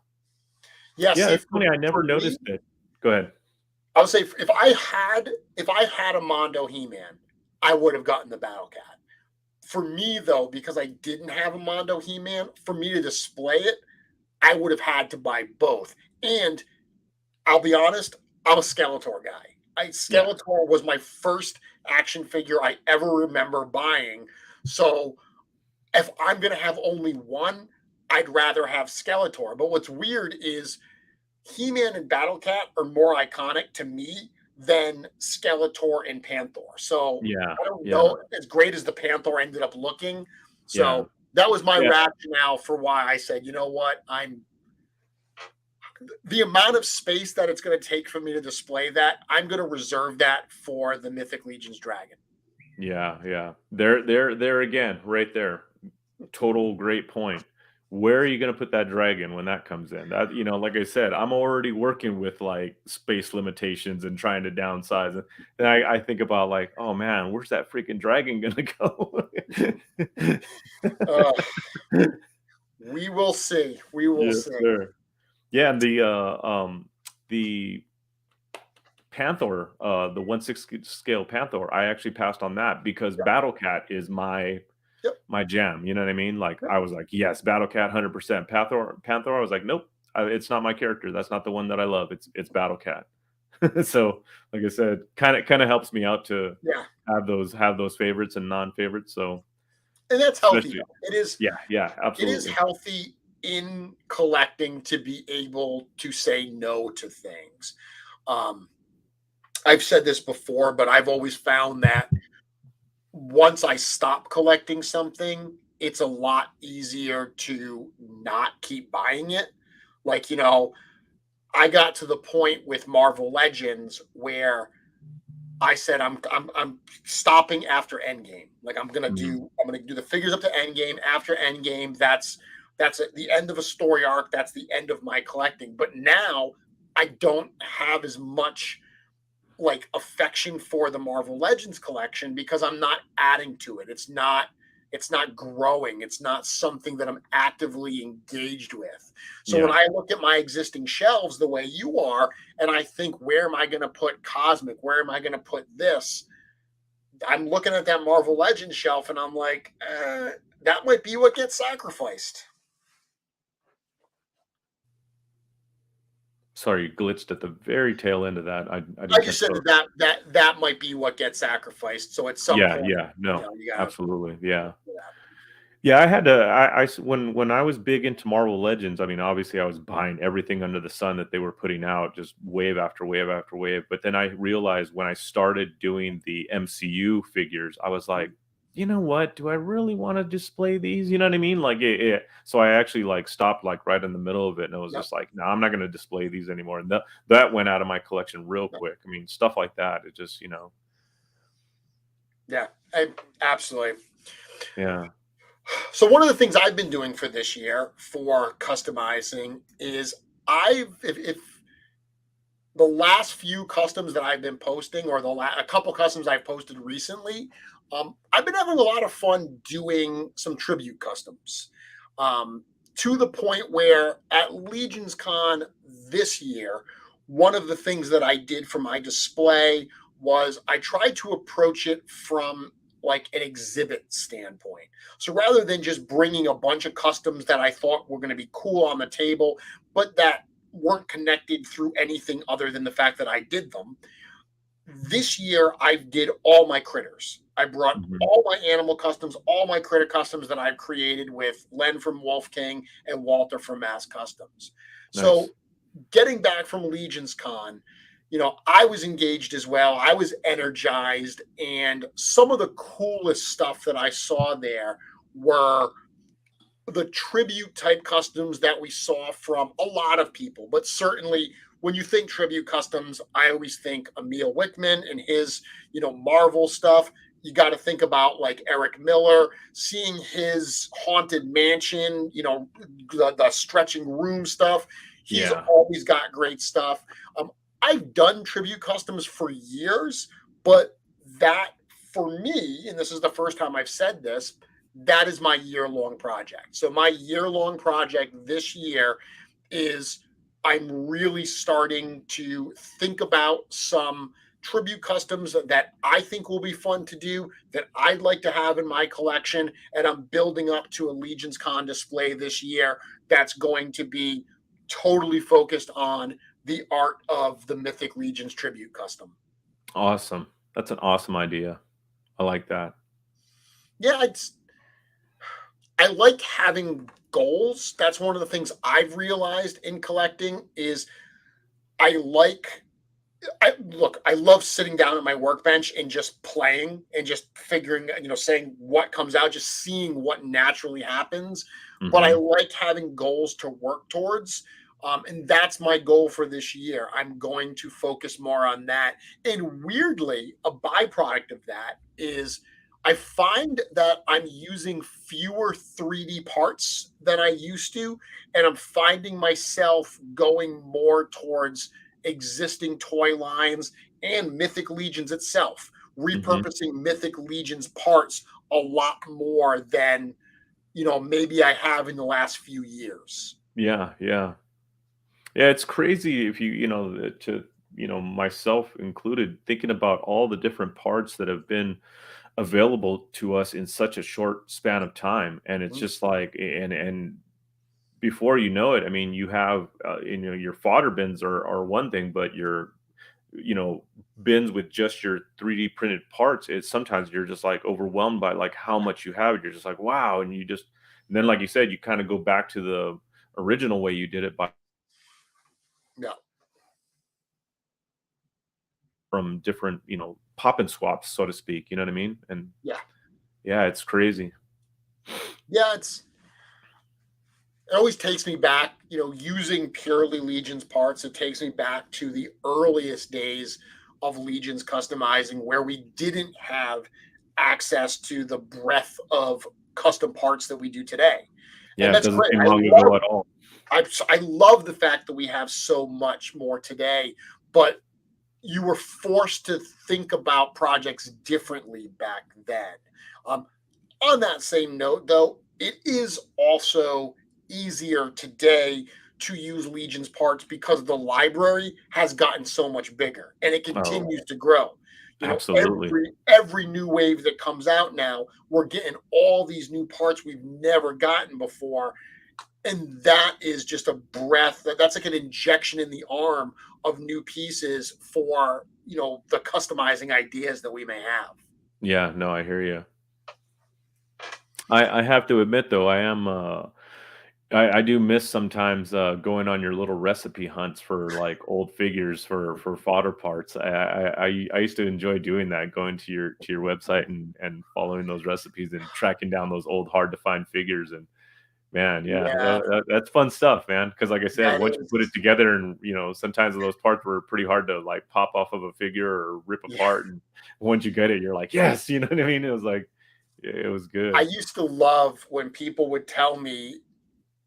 Yeah. Yeah, See, it's funny, I never for me, noticed it. Go ahead. I would say if I had a Mondo He-Man, I would have gotten the Battle Cat. For me, though, because I didn't have a Mondo He-Man, for me to display it, I would have had to buy both. And I'll be honest, I'm a Skeletor guy. Yeah. Skeletor was my first action figure I ever remember buying. So if I'm going to have only one, I'd rather have Skeletor. But what's weird is He-Man and Battle Cat are more iconic to me than Skeletor and Panther. So Yeah. I don't Yeah. know as great as the Panther ended up looking. Yeah. So that was my Yeah. rationale for why I said, you know what, I'm the amount of space that it's going to take for me to display that, I'm going to reserve that for the Mythic Legion's Dragon. Yeah, yeah. There again, right there. Total great point. Where are you going to put that dragon when that comes in? That, like I said, I'm already working with like space limitations and trying to downsize. And then I think about like, oh man, where's that freaking dragon going to Uh, go? we will see. We will Yes, see. sir. Yeah, and the Panther, the 1/6 scale Panther, I actually passed on that because Yep. Battle Cat is Yep. my jam. You know what I mean? Like Yep. I was like, yes, Battle Cat, 100%. Panther, I was like, nope, it's not my character. That's not the one that I love. It's Battle Cat. So, like I said, kind of helps me out to Yeah. have those favorites and non favorites. So, And that's healthy, especially, though. It is. yeah, yeah, It is absolutely, healthy in collecting to be able to say no to things. Um, I've said this before, but I've always found that once I stop collecting something, it's a lot easier to not keep buying it. Like, I got to the point with Marvel Legends where I said I'm stopping after Endgame. Like Mhm. I'm gonna do the figures up to Endgame. After Endgame, that's at the end of a story arc. That's the end of my collecting. But now I don't have as much like affection for the Marvel Legends collection because I'm not adding to it. It's not growing. It's not something that I'm actively engaged with. So when Yeah, I look at my existing shelves the way you are, and I think, where am I going to put Cosmic? Where am I going to put this? I'm looking at that Marvel Legends shelf and I'm like, that might be what gets sacrificed. sorry, you glitched at the very tail end of that. I I didn't just catch said the. that might be what gets sacrificed. So at some Yeah, point, yeah, no, you got to absolutely, yeah. do that. Yeah, I had to. When I was big into Marvel Legends, I mean, obviously, I was buying everything under the sun that they were putting out, just wave after wave after wave. But then I realized when I started doing the MCU figures, I was like, you know what? Do I really want to display these? You know what I mean? Like, so I actually like stopped like right in the middle of it, and I was Yep. just like, no, I'm not going to display these anymore. And that went out of my collection real quick. I mean, stuff like that. It just, Yeah, absolutely. yeah, So one of the things I've been doing for this year for customizing is if the last few customs that I've been posting, or a couple customs I've posted recently, I've been having a lot of fun doing some tribute customs. To the point where at LegionsCon this year, one of the things that I did for my display was I tried to approach it from like an exhibit standpoint. So rather than just bringing a bunch of customs that I thought were going to be cool on the table, but that weren't connected through anything other than the fact that I did them, this year I did all my critters. I brought all my animal customs, all my critter customs that I've created with Len from Wolf King and Walter from Mass Customs. Nice. So getting back from LegionsCon, I was engaged as well. I was energized, and some of the coolest stuff that I saw there were the tribute type customs that we saw from a lot of people. But certainly when you think tribute customs, I always think Emil Wickman and his, Marvel stuff. You got to think about like Eric Miller, seeing his haunted mansion, the stretching room stuff. He's always got great stuff. I've done tribute customs for years, but that for me, and this is the first time I've said this, that is my year-long project. So my year-long project this year is I'm really starting to think about some tribute customs that I think will be fun to do, that I'd like to have in my collection, and I'm building up to a LegionsCon display this year that's going to be totally focused on the art of the Mythic Legions tribute custom. Awesome. That's an awesome idea. I like that. Yeah, I like having goals. That's one of the things I've realized in collecting is I love sitting down at my workbench and just playing and just figuring, saying what comes out, just seeing what naturally happens. But I like having goals to work towards. And that's my goal for this year. I'm going to focus more on that. And weirdly, a byproduct of that is I find that I'm using fewer 3D parts than I used to. And I'm finding myself going more towards existing toy lines and Mythic Legions itself, repurposing Mythic Legions parts a lot more than, maybe I have in the last few years. Yeah. Yeah, it's crazy if myself included, thinking about all the different parts that have been available to us in such a short span of time. And it's just like, and before you know it, I mean, you have, your fodder bins are one thing, but your, bins with just your 3D printed parts, sometimes you're just like overwhelmed by like how much you have. You're just like, wow. And then, like you said, you kind of go back to the original way you did it from different, pop and swaps, so to speak. You know what I mean? And yeah, it's crazy. Yeah, it always takes me back, using purely Legions parts. It takes me back to the earliest days of Legions customizing, where we didn't have access to the breadth of custom parts that we do today. Yeah, and that's it doesn't great. seem long ago at all. I love the fact that we have so much more today, but you were forced to think about projects differently back then. On that same note, though, it is also easier today to use Legions parts because the library has gotten so much bigger and it continues to grow. Absolutely. Every new wave that comes out now, we're getting all these new parts we've never gotten before. And that is just a breath. That's like an injection in the arm of new pieces for, the customizing ideas that we may have. Yeah, no, I hear you. I have to admit though, I do miss sometimes going on your little recipe hunts for like old figures for fodder parts. I used to enjoy doing that, going to your website and following those recipes and tracking down those old hard to find figures. And man, that's fun stuff, man. Because like I said, once you put it together, and sometimes those parts were pretty hard to like pop off of a figure or rip apart. And once you get it, you're like, yes, you know what I mean? It was like, it was good. I used to love when people would tell me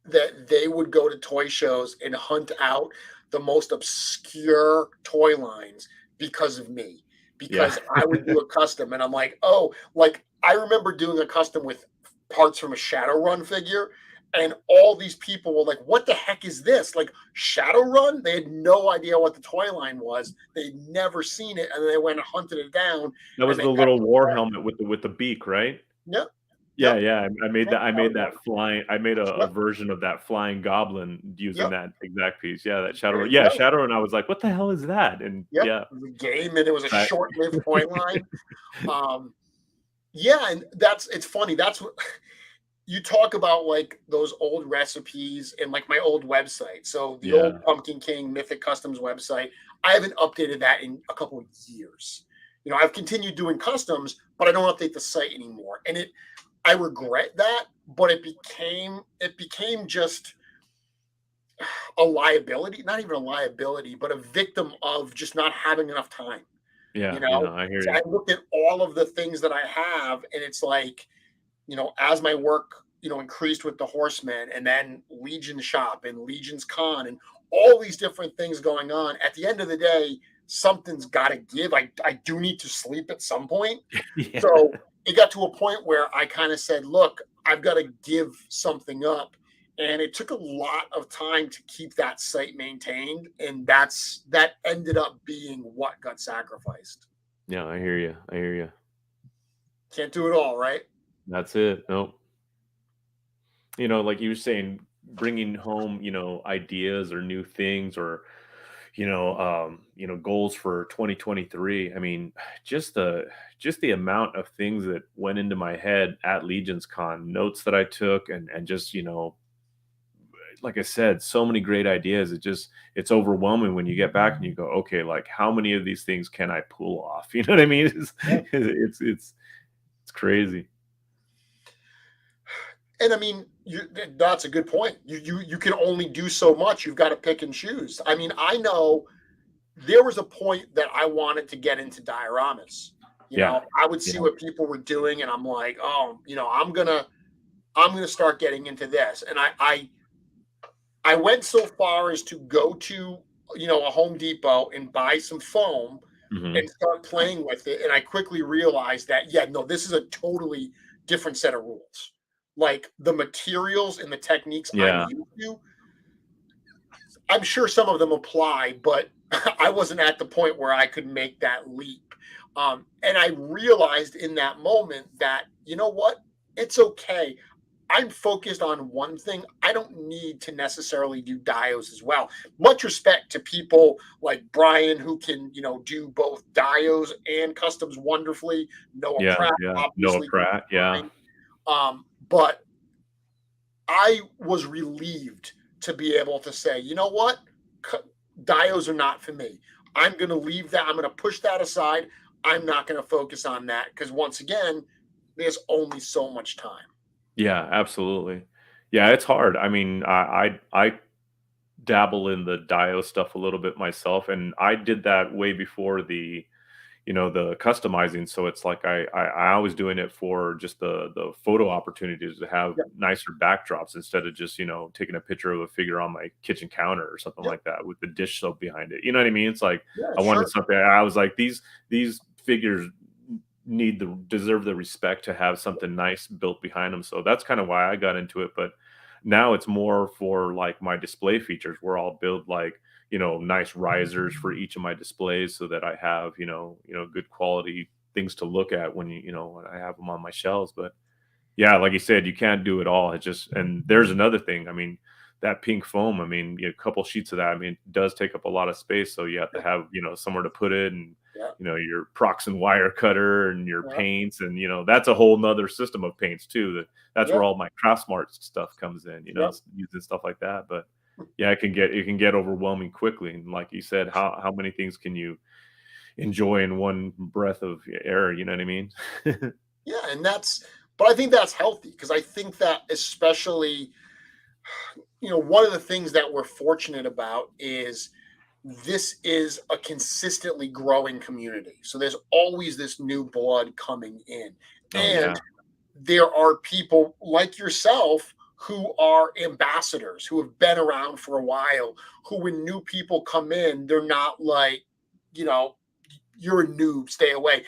that they would go to toy shows and hunt out the most obscure toy lines because of me. Yeah. Because I would do a custom and I'm like, oh, like I remember doing a custom with parts from a Shadowrun figure, and all these people were like, what the heck is this? Like Shadowrun? They had no idea what the toy line was. They'd never seen it, and they went and hunted it down. That And was they the got little war helmet with the beak, right? yep, Yeah, yep, yeah. I made yep, that. I that was made that flying. I made a yep, version of that flying goblin using yep. that exact piece. Yeah, that There shadow. you Yeah, go. shadow. And I was like, what the hell is that? And Yep, yeah, it was a game, and it was a that. short-lived toy line. Um, yeah, and it's funny. That's what you talk about, like those old recipes and like my old website. So the Yeah, old Pumpkin King Mythic Customs website, I haven't updated that in a couple of years. I've continued doing customs, but I don't update the site anymore. And I regret that, but it became just a liability, not even a liability, but a victim of just not having enough time. you yeah, yeah. know I hear so I you. looked at all of the things that I have, and it's like, as my work, increased with the Horsemen, and then Legion Shop and LegionsCon and all these different things going on, at the end of the day, something's got to give. I do need to sleep at some point. Yeah, So it got to a point where I kind of said, look, I've got to give something up. And it took a lot of time to keep that site maintained. And that ended up being what got sacrificed. yeah. I hear you. I hear you. Can't do it all, right? That's it. Nope. Like you were saying, bringing home, ideas or new things or goals for 2023. I mean, just the amount of things that went into my head at LegionsCon, notes that I took, and just like I said, so many great ideas. It's overwhelming when you get back and you go, okay, like how many of these things can I pull off? You know what I mean? Yeah. It's crazy. And I mean, that's a good point. You can only do so much. You've got to pick and choose. I mean, I know there was a point that I wanted to get into dioramas. Yeah, I would see yeah, what people were doing, and I'm like, oh, I'm gonna start getting into this. And I went so far as to go to a Home Depot and buy some foam hmm and start playing with it. And I quickly realized that, yeah, no, this is a totally different set of rules. Like the materials and the techniques I'm yeah, used to, I'm sure some of them apply, but I wasn't at the point where I could make that leap. And I realized in that moment that, you know what? It's okay. I'm focused on one thing. I don't need to necessarily do dios as well. Much respect to people like Brian who can, do both dios and customs wonderfully. Noah yeah, Pratt yeah. Noah obviously does Pratt. Yeah, fine. But I was relieved to be able to say, you know what? Dios are not for me. I'm going to leave that. I'm going to push that aside. I'm not going to focus on that because once again, there's only so much time. yeah, absolutely. Yeah, it's hard. I mean, I dabble in the dio stuff a little bit myself, and I did that way before the customizing. So it's like I was doing it for just the photo opportunities to have Yep. nicer backdrops instead of just taking a picture of a figure on my kitchen counter or something Yep. like that with the dish soap behind it. You know what I mean? It's like Yeah, I wanted sure. something. I was like these figures deserve the respect to have something nice built behind them. So that's kind of why I got into it. But now it's more for like my display features where I'll build like nice risers for each of my displays so that I have good quality things to look at when I have them on my shelves. But yeah, like you said, you can't do it all. It just and there's another thing. I mean, that pink foam. I mean, a couple sheets of that. I mean, it does take up a lot of space. So you have to Yep. have somewhere to put it, and Yep. your proxen wire cutter and your Yep. paints, and that's a whole nother system of paints too. That's where Yep. all my Craftsmart stuff comes in. Yep. Using stuff like that. But yeah, it can get overwhelming quickly. And like you said, how many things can you enjoy in one breath of air? You know what I mean? Yeah, but I think that's healthy because I think that especially, one of the things that we're fortunate about is this is a consistently growing community. So there's always this new blood coming in. Oh yeah, And there are people like yourself who are ambassadors, who have been around for a while, who when new people come in, they're not like, you know, you're a noob, stay away.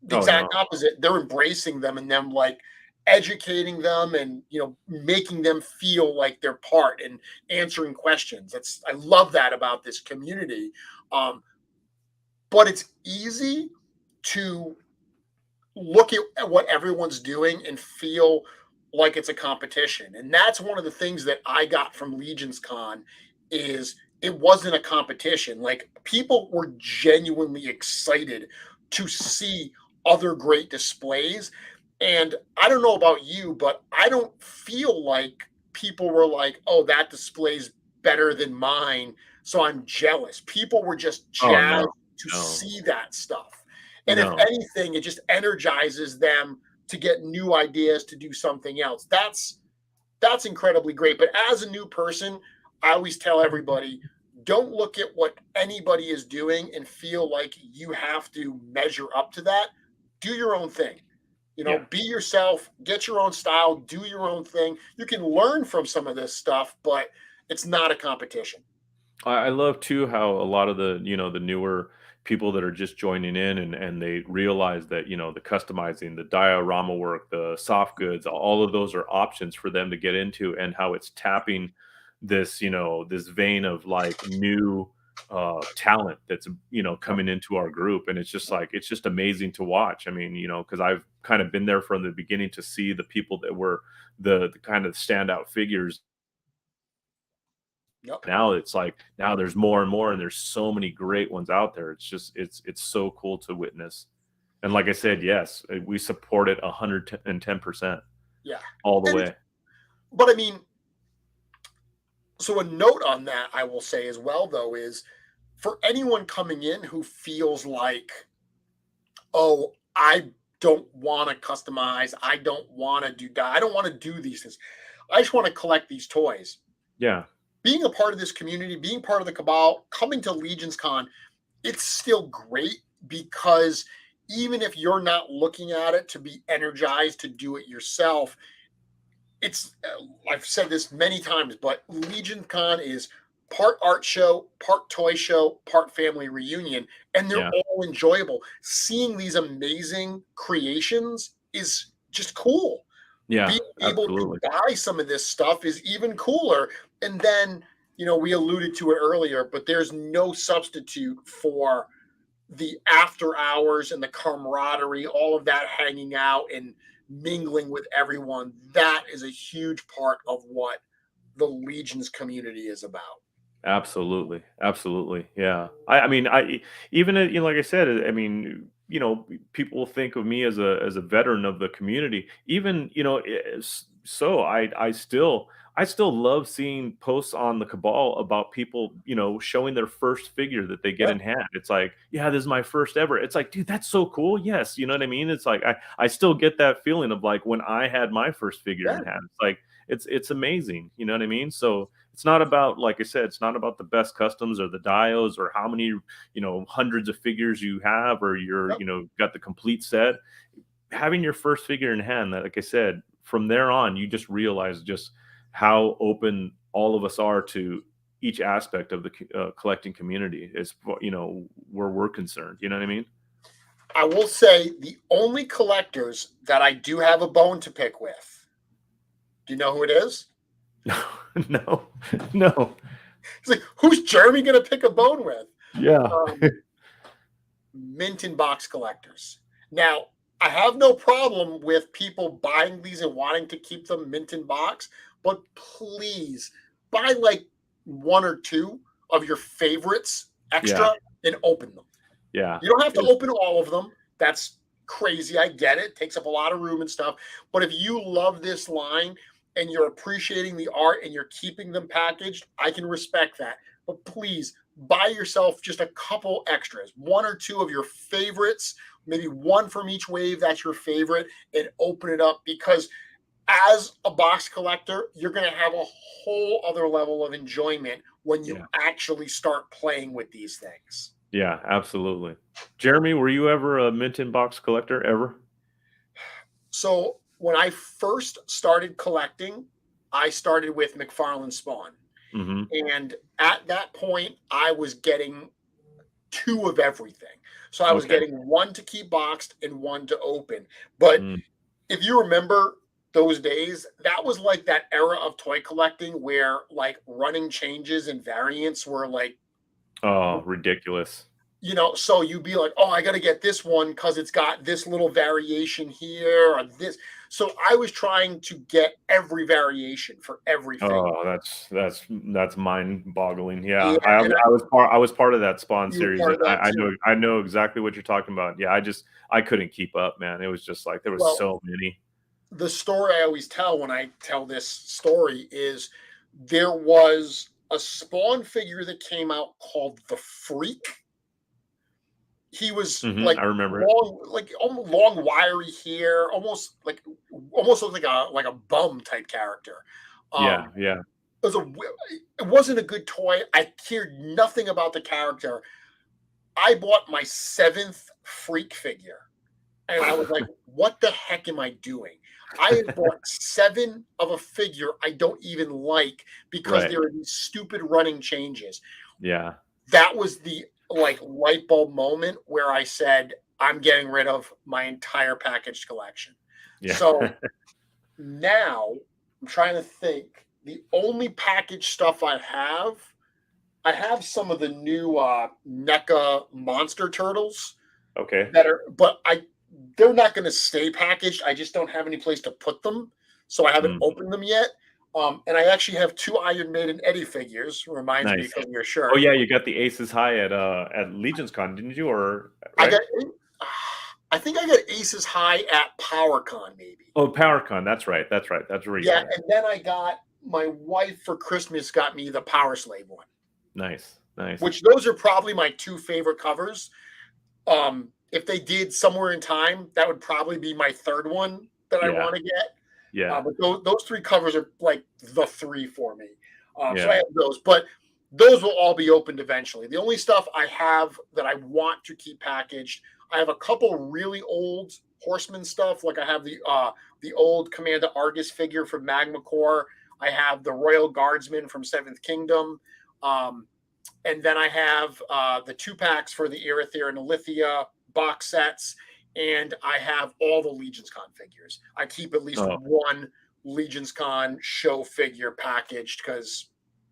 The Oh no. exact opposite. They're embracing them and them like educating them and making them feel like they're part and answering questions. I love that about this community. But it's easy to look at what everyone's doing and feel like it's a competition. And that's one of the things that I got from LegionsCon is it wasn't a competition. Like people were genuinely excited to see other great displays. And I don't know about you, but I don't feel like people were like, "Oh, that display's better than mine, so I'm jealous." People were just Oh jazzed no. to No. see that stuff. And if No. anything, it just energizes them to get new ideas to do something else. That's incredibly great. But as a new person, I always tell everybody, don't look at what anybody is doing and feel like you have to measure up to that. Do your own thing. Yeah. Be yourself, get your own style, do your own thing. You can learn from some of this stuff, but it's not a competition. I love too how a lot of the the newer people that are just joining in and they realize that the customizing, the diorama work, the soft goods, all of those are options for them to get into, and how it's tapping this this vein of like new talent that's coming into our group. And it's just like it's just amazing to watch. I mean, because I've kind of been there from the beginning to see the people that were the kind of standout figures. Yep. Now it's like now there's more and more, and there's so many great ones out there. It's just it's so cool to witness. And like I said, yes, we support it 110% Yeah. all the And way. but I mean, so a note on that I will say as well though is for anyone coming in who feels like, oh, I don't want to customize, I don't want to do that, I don't want to do these things. I just want to collect these toys. Yeah, Being a part of this community, being part of the cabal, coming to LegionsCon, it's still great because even if you're not looking at it to be energized to do it yourself, it's I've said this many times, but LegionCon is part art show, part toy show, part family reunion, and they're yeah, all enjoyable. Seeing these amazing creations is just cool. yeah, Being able to absolutely. buy some of this stuff is even cooler. And then, we alluded to it earlier, but there's no substitute for the after hours and the camaraderie, all of that hanging out and mingling with everyone. That is a huge part of what the Legions community is about. Absolutely, absolutely. Yeah. I mean, even like I said, I mean, people think of me as a veteran of the community. Even so I still love seeing posts on the Cabal about people showing their first figure that they get Yeah, in hand. It's like, yeah, this is my first ever. It's like, dude, that's so cool. Yes, you know what I mean. It's like I still get that feeling of like when I had my first figure yeah, in hand. It's like it's amazing. You know what I mean? So it's not about, like I said, it's not about the best customs or the dios or how many, hundreds of figures you have, or you're, yep. got the complete set. Having your first figure in hand, that, like I said, from there on, you just realize just how open all of us are to each aspect of the collecting community is, where we're concerned. You know what I mean? I will say the only collectors that I do have a bone to pick with. Do you know who it is? No, no. It's like, who's Jeremy going to pick a bone with? Yeah. Um, Mint in box collectors. Now, I have no problem with people buying these and wanting to keep them mint in box, but please buy like one or two of your favorites Yeah. extra and open them. Yeah. You don't have to open all of them. That's crazy. I get it. It takes up a lot of room and stuff. But if you love this line and you're appreciating the art and you're keeping them packaged, I can respect that. But please buy yourself just a couple extras, one or two of your favorites, maybe one from each wave that's your favorite, and open it up because as a box collector, you're going to have a whole other level of enjoyment when you Yeah. actually start playing with these things. Yeah, absolutely. Jeremy, were you ever a mint in box collector ever? So when I first started collecting, I started with McFarlane Spawn. Mm-hmm. And at that point, I was getting 2 of everything. So I was Okay. getting 1 to keep boxed and 1 to open. But Mm. if you remember those days, that was like that era of toy collecting where like running changes and variants were like, Oh, ridiculous. so you'd be like, oh, I got to get this one because it's got this little variation here or this. So I was trying to get every variation for everything. Oh, that's mind-boggling. Yeah, Yeah, and I was part of that Spawn you were series, part and of that too. I know exactly what you're talking about. Yeah, I couldn't keep up, man. It was just like there was Well, so many. the story I always tell when I tell this story is there was a Spawn figure that came out called the Freak. He was Hmm. like I remember it. long, like almost long, wiry hair, almost looked like a bum type character. Yeah, Um, yeah. it wasn't a good toy. I cared nothing about the character. I bought my 7th Freak figure, and I was like, "What the heck am I doing?" I had bought 7 of a figure I don't even like because Right. there are these stupid running changes. Yeah. That was the like light bulb moment where I said, I'm getting rid of my entire packaged collection. Yeah. So now I'm trying to think. The only packaged stuff I have some of the new NECA monster turtles Okay. but they're not going to stay packaged. I just don't have any place to put them, so I haven't Mm, opened them yet. And I actually have 2 Iron Maiden Eddie figures. Reminds me nice. because of your Oh, shirt. yeah, you got the Aces High at LegionsCon, didn't you? Or I right? got, I think I got Aces High at PowerCon maybe. Oh, PowerCon. That's right. That's right. That's where you Yeah, got it. and then I got my wife for Christmas got me the Power Slave one, Nice. Nice. which those are probably my 2 favorite covers. If they did Somewhere in Time, that would probably be my 3rd one that I Yeah. want to get. Yeah. But those 3 covers are like the 3 for me. So I Yeah. have those, but those will all be opened eventually. The only stuff I have that I want to keep packaged, I have a couple really old Horseman stuff. Like I have the old Commander Argus figure from Magma Corps. I have the Royal Guardsman from Seventh Kingdom. Um, and then I have the 2-packs for the Erether and Alithia box sets, and I have all the LegionsCon figures. I keep at least Oh, one LegionsCon show figure packaged because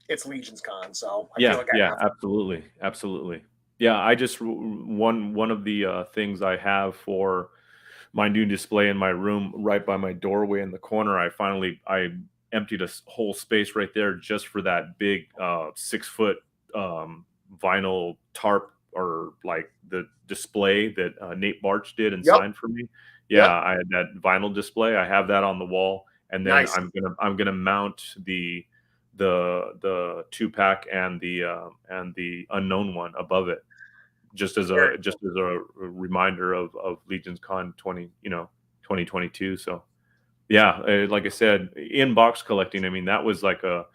it's LegionsCon, so I feel yeah. like I Yeah. have. Absolutely. Absolutely. Yeah. I just one of the things I have for my new display in my room right by my doorway in the corner. I emptied a whole space right there just for that big 6 foot um, vinyl tarp, or like the display that Nate Barch did and Yep, signed for me. Yeah, yep, I had that vinyl display. I have that on the wall, and then nice. I'm gonna mount the 2-pack and the unknown one above it, Very just as a reminder of Legion's Con 2022. So yeah, like I said, in box collecting, I mean that was like a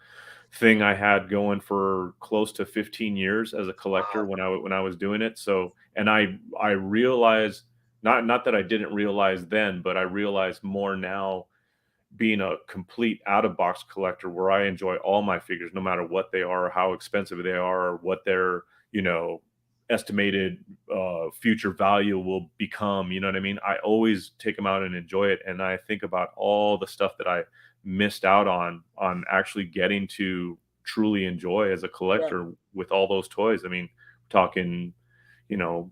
thing I had going for close to 15 years as a collector wow. when I was doing it. So, and I realized, not that I didn't realize then, but I realize more now, being a complete out of box collector, where I enjoy all my figures, no matter what they are, how expensive they are, or what their, you know, estimated future value will become. You know what I mean? I always take them out and enjoy it. And I think about all the stuff that I missed out on actually getting to truly enjoy as a Yeah, collector with all those toys. I mean, talking, you know,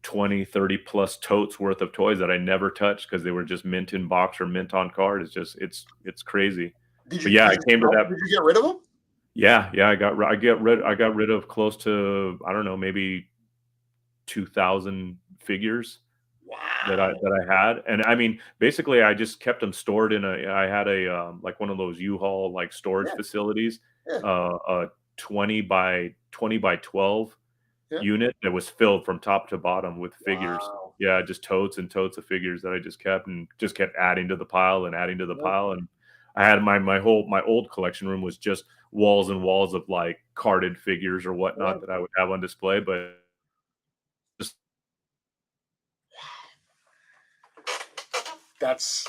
20, 30 plus totes worth of toys that I never touched because they were just mint in box or mint on card. It's just it's crazy. did you But yeah, did I you came to that. did you get rid of them? Yeah, yeah, I got rid of close to, I don't know, maybe 2,000 figures Wow. that I had. And I mean, basically I just kept them stored in a, I had a like one of those U-Haul like storage Yeah, facilities, yeah, a 20 by 12 yeah. unit that was filled from top to bottom with figures. Wow. Yeah, just totes and totes of figures that I just kept, and just kept adding to the pile and adding to the Yeah, pile. And I had my old collection room was just walls and walls of like carded figures or yeah. whatnot that I would have on display. But just That's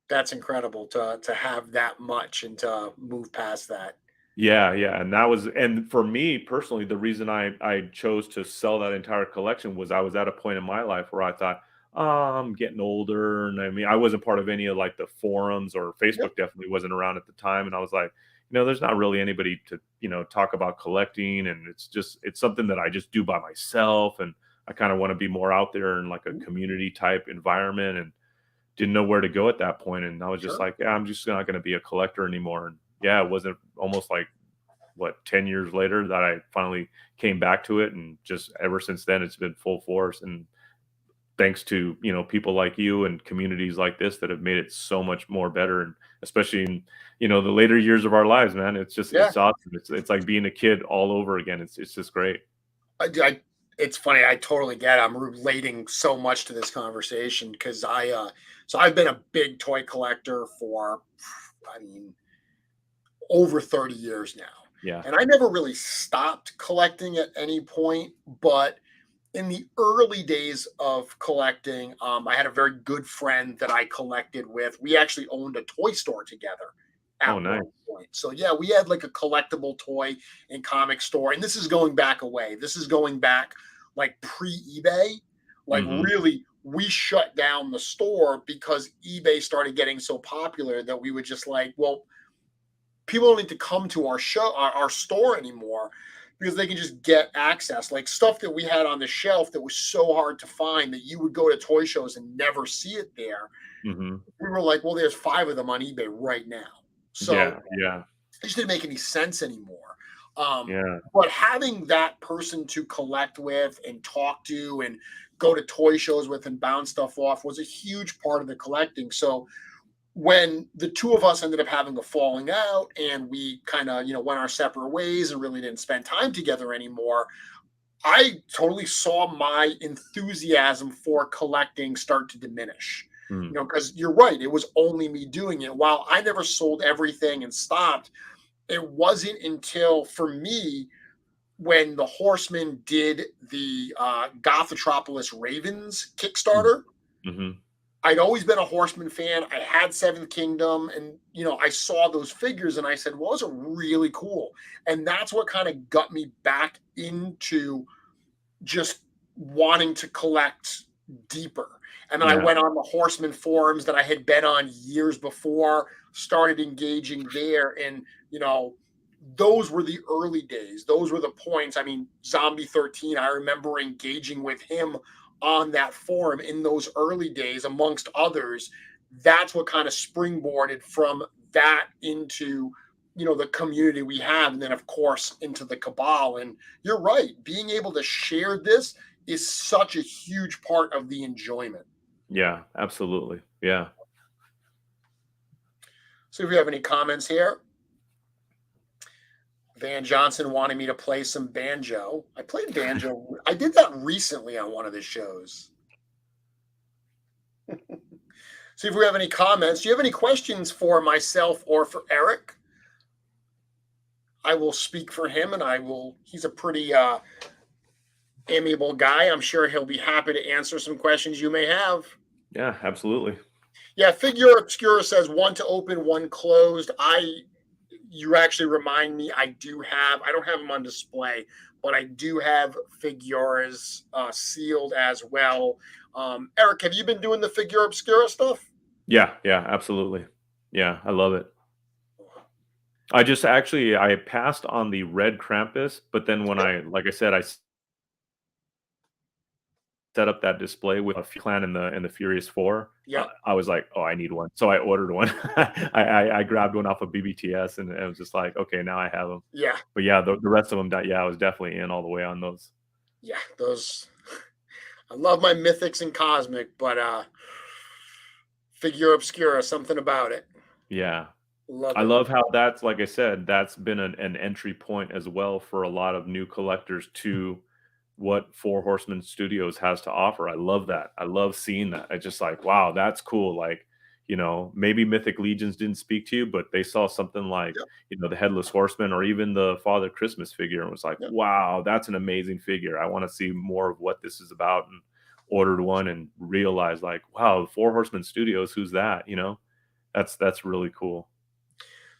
That's incredible to have that much and to move past that. Yeah, yeah, and that was, and for me personally, the reason I chose to sell that entire collection was I was at a point in my life where I thought, "Oh, I'm getting older," and I mean, I wasn't part of any of, like, the forums, or Yep, Facebook definitely wasn't around at the time, and I was like, there's not really anybody to, talk about collecting, and it's something that I just do by myself, and I kinda wanna be more out there in, like, a mhm, community type environment, and didn't know where to go at that point, and I was just sure. like, "Yeah, I'm just not gonna be a collector anymore," and yeah, it wasn't almost like, what, 10 years later that I finally came back to it, and just ever since then it's been full force, and thanks to, people like you and communities like this that have made it so much more better, and especially in, the later years of our lives, man. Yeah. It's awesome. It's like being a kid all over again. It's just great. I it's funny, I totally get it. I'm relating so much to this conversation because so I've been a big toy collector for, I mean, over 30 years now. Yeah. And I never really stopped collecting at any point, but in the early days of collecting, I had a very good friend that I collected with. We actually owned a toy store together Oh, at nice. one point. So yeah, we had like a collectible toy and comic store, and this is going back away. This is going back like pre-eBay. Like Hmm. really, we shut down the store because eBay started getting so popular that we would just like, well, people don't need to come to our store anymore because they can just get access like stuff that we had on the shelf that was so hard to find that you would go to toy shows and never see it there. Hmm. We were like, well, there's 5 of them on eBay right now. So Yeah. Yeah. it just didn't make any sense anymore. Yeah. But having that person to collect with and talk to and go to toy shows with and bounce stuff off was a huge part of the collecting. So when the two of us ended up having a falling out and we kind of went our separate ways and really didn't spend time together anymore, I totally saw my enthusiasm for collecting start to diminish. Mm. Because you're right, it was only me doing it. While I never sold everything and stopped, it wasn't until for me when the Horsemen did the Gothotropolis Ravens Kickstarter. Mm-hmm. I'd always been a Horseman fan. I had Seventh Kingdom, and I saw those figures, and I said, "Well, those are really cool." And that's what kind of got me back into just wanting to collect deeper. And then I Yeah. went on the Horseman forums that I had been on years before, started engaging there, and those were the early days. Those were the points. I mean, Zombie 13, I remember engaging with him on that forum in those early days, amongst others. That's what kind of springboarded from that into the community we have, and then of course into the cabal. And you're right, being able to share this is such a huge part of the enjoyment. Yeah. Absolutely. Yeah. So if you have any comments here, Van Johnson wanted me to play some banjo. I played banjo. I did that recently on one of the shows. See if we have any comments. Do you have any questions for myself or for Eric? I will speak for him, and he's a pretty amiable guy. I'm sure he'll be happy to answer some questions you may have. Yeah. Absolutely. Yeah, Figure Obscura says one to open, one closed. You actually remind me, I don't have them on display, but I do have figures sealed as well. Eric, have you been doing the Figure Obscura stuff? Yeah. Yeah. Absolutely. Yeah. I love it. I passed on the red Krampus, but then when Yep. like I said, set up that display with a clan and the Furious Four. Yep. I was like, oh, I need one, so I ordered one. I grabbed one off of BBTS, and it was just like, okay, now I have them. Yeah. But yeah, the rest of them, yeah, I was definitely in all the way on those. Yeah. Those I love my mythics and cosmic, but Figure Obscura, something about it. Yeah, Love I it. love how that's, like I said, that's been an entry point as well for a lot of new collectors to what Four Horsemen Studios has to offer. I love that. I love seeing that. I just like, wow, that's cool. Like, maybe Mythic Legions didn't speak to you, but they saw something like, Yep. the Headless Horseman or even the Father Christmas figure and was like, Yep. wow, that's an amazing figure. I want to see more of what this is about, and ordered one and realized like, wow, Four Horsemen Studios, who's that? That's really cool.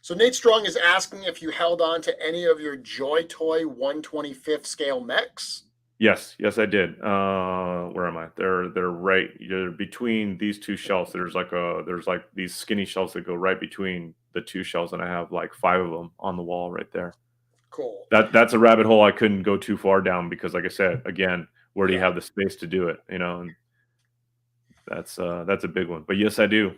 So Nate Strong is asking if you held on to any of your Joy Toy 125th scale mechs. Yes, yes, I did. Where am I? They're right. You're between these two shelves. There's like these skinny shelves that go right between the two shelves, and I have like 5 of them on the wall right there. Cool. That's a rabbit hole I couldn't go too far down because, like I said, again, where do you Yeah. have the space to do it? And that's a big one. But yes, I do.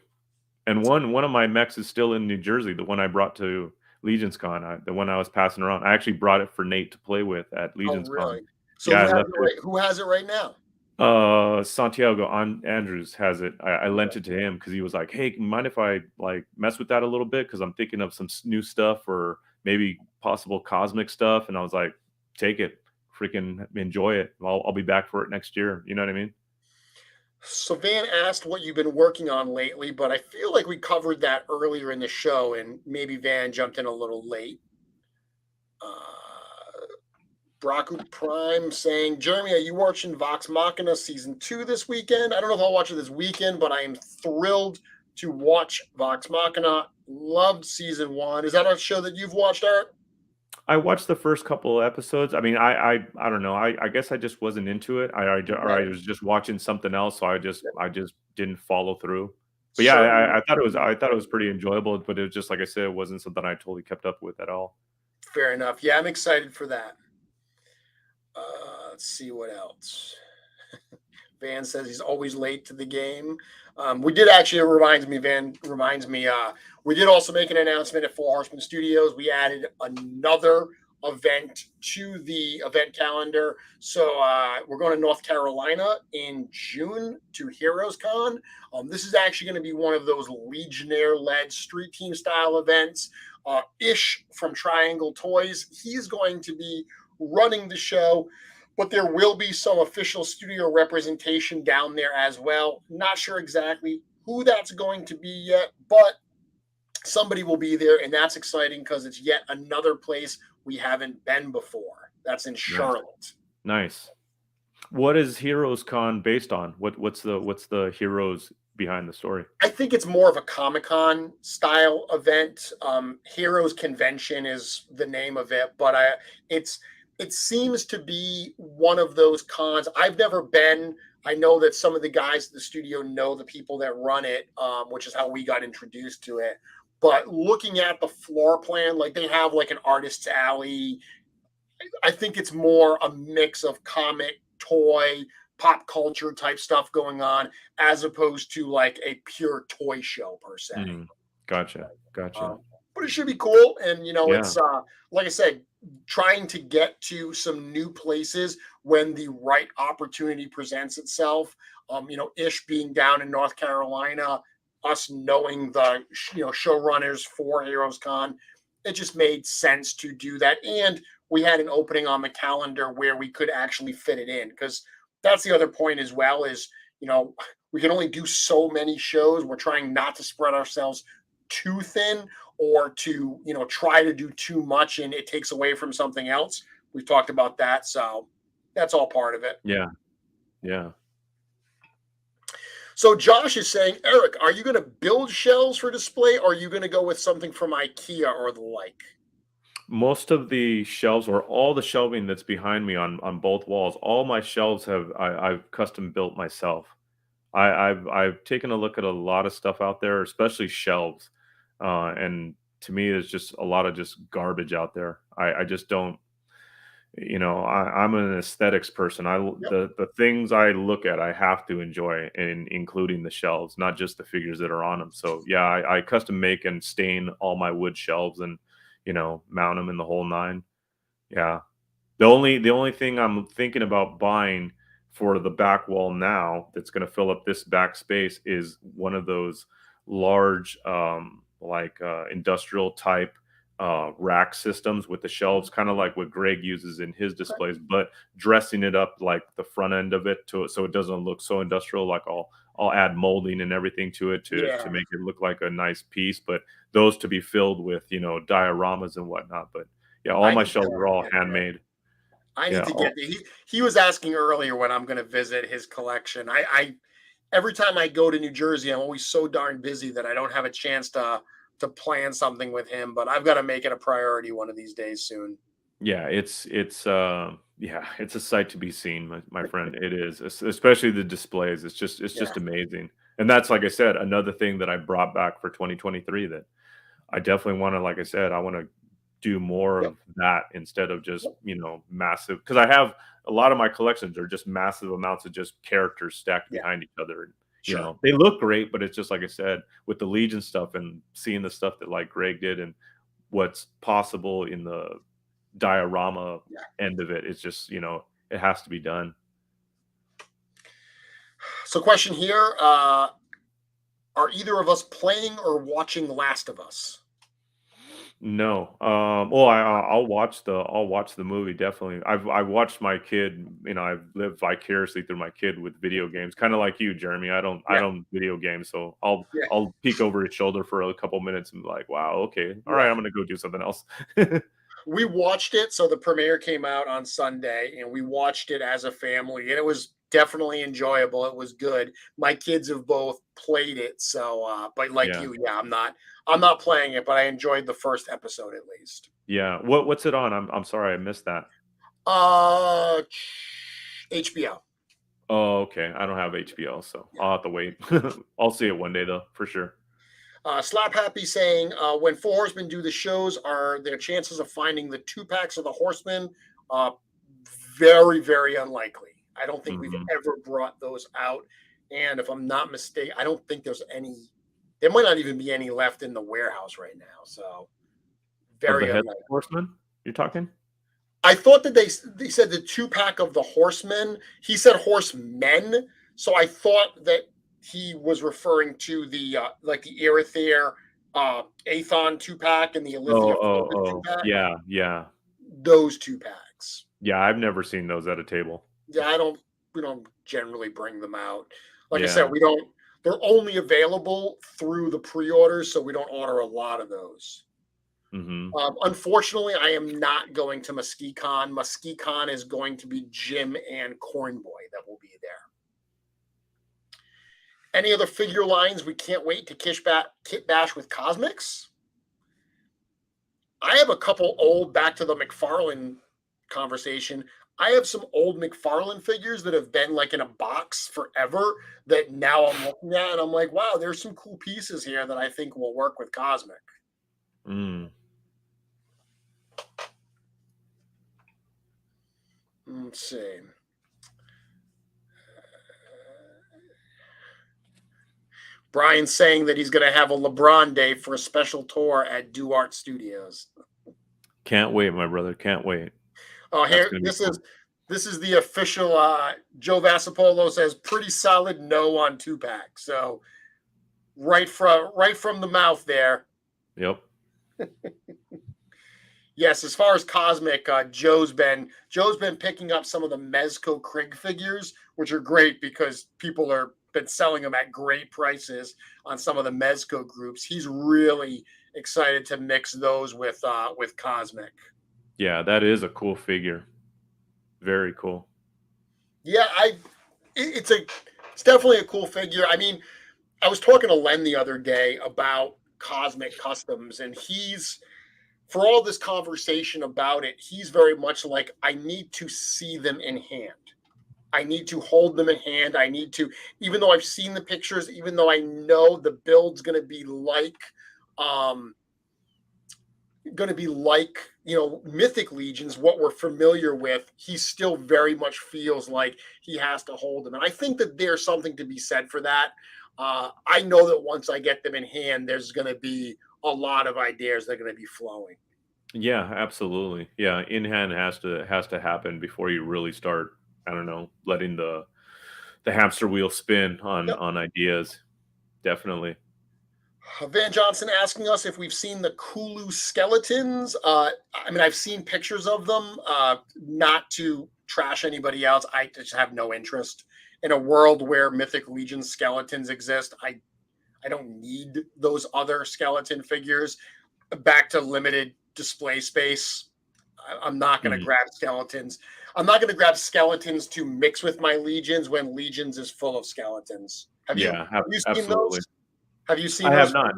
And one of my mechs is still in New Jersey. The one I brought to LegionsCon, the one I was passing around. I actually brought it for Nate to play with at Oh, LegionsCon. really? So Yeah, who I has left it it. right? Who has it right now? Santiago on Andrews has it. I Okay. lent it to him because he was like, "Hey, mind if I like mess with that a little bit? Because I'm thinking of some new stuff or maybe possible cosmic stuff." And I was like, "Take it, freaking enjoy it. I'll be back for it next year." You know what I mean? So Van asked what you've been working on lately, but I feel like we covered that earlier in the show, and maybe Van jumped in a little late. Uh, Braku Prime saying, Jeremy, are you watching Vox Machina season 2 this weekend? I don't know if I'll watch it this weekend, but I am thrilled to watch Vox Machina. Loved season 1. Is that a show that you've watched, Art? I watched the first couple of episodes. I mean, I don't know. I guess I just wasn't into it. Or I Okay. was just watching something else, so I just didn't follow through. But yeah, Certainly. I thought it was pretty enjoyable. But it was just like I said, it wasn't something I totally kept up with at all. Fair enough. Yeah, I'm excited for that. Let's see what else. Van says he's always late to the game. We did actually, Van reminds me, we did also make an announcement at Four Horsemen Studios. We added another event to the event calendar. So we're going to North Carolina in June to HeroesCon. This is actually going to be one of those Legionnaire-led street team style events. Ish from Triangle Toys, he's going to be running the show, but there will be some official studio representation down there as well. Not sure exactly who that's going to be yet, but somebody will be there, and that's exciting because it's yet another place we haven't been before. That's in Nice, Charlotte. nice. What is Heroes Con based on? What's the heroes behind the story? I think it's more of a Comic-Con style event. Heroes Convention is the name of it, but it seems to be one of those cons. I've never been. I know that some of the guys at the studio know the people that run it, which is how we got introduced to it. But looking at the floor plan, like they have like an artist's alley. I think it's more a mix of comic, toy, pop culture type stuff going on, as opposed to like a pure toy show per se. Gotcha, gotcha. But it should be cool, and Yeah, it's like I said, trying to get to some new places when the right opportunity presents itself. Ish being down in North Carolina, us knowing the showrunners for Heroes Con, it just made sense to do that, and we had an opening on the calendar where we could actually fit it in, because that's the other point as well is we can only do so many shows. We're trying not to spread ourselves too thin or to try to do too much and it takes away from something else. We've talked about that, so that's all part of it. yeah, yeah. So Josh is saying, Eric, are you going to build shelves for display, or are you going to go with something from IKEA or the like? Most of the shelves or all the shelving that's behind me on both walls, all my shelves I've custom built myself. I've taken a look at a lot of stuff out there, especially shelves, and to me, there's just a lot of just garbage out there. I just don't. I'm an aesthetics person. Yep. The things I look at, I have to enjoy, including the shelves, not just the figures that are on them. So yeah, I custom make and stain all my wood shelves and mount them in the whole nine. Yeah, the only thing I'm thinking about buying for the back wall now that's going to fill up this back space is one of those large, industrial type rack systems with the shelves, kind of like what Greg uses in his displays, but dressing it up like the front end of it to it so it doesn't look so industrial. Like I'll add molding and everything to it to Yeah. make it look like a nice piece, but those to be filled with dioramas and whatnot. But yeah, all I my need shelves to are all get there. handmade. I Yeah. need to get there. He was asking earlier when I'm going to visit his collection. I every time I go to New Jersey, I'm always so darn busy that I don't have a chance to plan something with him. But I've got to make it a priority one of these days soon. Yeah, yeah, it's a sight to be seen, my friend. It is, especially the displays. It's Yeah, just amazing. And that's, like I said, another thing that I brought back for 2023 that I definitely want to, like I said, I want to do more yep, of that instead of just, yep, massive, because I have a lot of my collections are just massive amounts of just characters stacked yeah, behind each other. And, sure. they look great, but it's just like I said, with the Legion stuff and seeing the stuff that like Greg did and what's possible in the diorama Yeah. end of it. It's just, it has to be done. So, question here: are either of us playing or watching Last of Us? No. Well, I'll watch the movie definitely. I watched my kid, I've lived vicariously through my kid with video games, kind of like you, Jeremy. I Yeah, don't video games, so yeah, I'll peek over his shoulder for a couple minutes and be like, wow, okay, all right, yeah. I'm gonna go do something else. We watched it. So the premiere came out on Sunday, and we watched it as a family, and it was definitely enjoyable. It was good. My kids have both played it, so but like Yeah, you, yeah, I'm not playing it, but I enjoyed the first episode at least. yeah. What's it on? I'm sorry, I missed that. Uh, HBO. Oh, okay. I don't have HBO, so Yeah. I'll have to wait. I'll see it one day though, for sure. Slap Happy saying, when Four Horsemen do the shows, are their chances of finding the two packs of the Horsemen? Uh, very, very unlikely. I don't think we've Mhm. ever brought those out. And if I'm not mistaken, I don't think there's any, there might not even be any left in the warehouse right now. So Of the very Headless unlikely. Horseman, you're talking? I thought that they said the two pack of the horsemen. He said horsemen, so I thought that he was referring to the like the Erithere Aethon two pack and the Oh, Alithia oh, Phobos two oh. pack. Yeah, yeah. Those two packs. Yeah, I've never seen those at a table. Yeah, I don't. We don't generally bring them out. Like I Yeah. said, we don't. They're only available through the pre-orders, so we don't order a lot of those. Mhm. Unfortunately, I am not going to MuskeeCon. MuskeeCon is going to be Jim and Cornboy that will be there. Any other figure lines we can't wait to kit bash with Cosmics? I have a couple old back to the McFarlane conversation. I have some old McFarlane figures that have been like in a box forever that now I'm looking at and I'm like, wow, there's some cool pieces here that I think will work with Cosmic. Mm. Let's see. Brian's saying that he's going to have a LeBron day for a special tour at Duart Studios. Can't wait, my brother, can't wait. Oh, That's here gonna be this cool. is the official. Joe Vasapolo says pretty solid no on two pack. So right from the mouth there. Yep. Yes, as far as Cosmic, Joe's been picking up some of the Mezco Krieg figures, which are great because people are been selling them at great prices on some of the Mezco groups. He's really excited to mix those with Cosmic. Yeah, that is a cool figure. Very cool. Yeah, it's definitely a cool figure. I mean, I was talking to Len the other day about Cosmic Customs, and he's for all this conversation about it, he's very much like, I need to see them in hand. I need to hold them in hand. I need to, even though I've seen the pictures, even though I know the build's um, going to be like, Mythic Legions, what we're familiar with, he still very much feels like he has to hold them. And I think that there's something to be said for that. I know that once I get them in hand, there's going to be a lot of ideas that are going to be flowing. Yeah, absolutely. Yeah, in hand has to happen before you really start, I don't know, letting the hamster wheel spin Yep. on ideas. Definitely. Van Johnson asking us if we've seen the Kulu skeletons. I mean, I've seen pictures of them. Not to trash anybody else, I just have no interest in a world where Mythic Legion skeletons exist. I don't need those other skeleton figures. Back to limited display space. I'm not going to Mhm. grab skeletons. I'm not going to grab skeletons to mix with my legions when legions is full of skeletons. Have you seen absolutely. those? Have you seen I have those? not.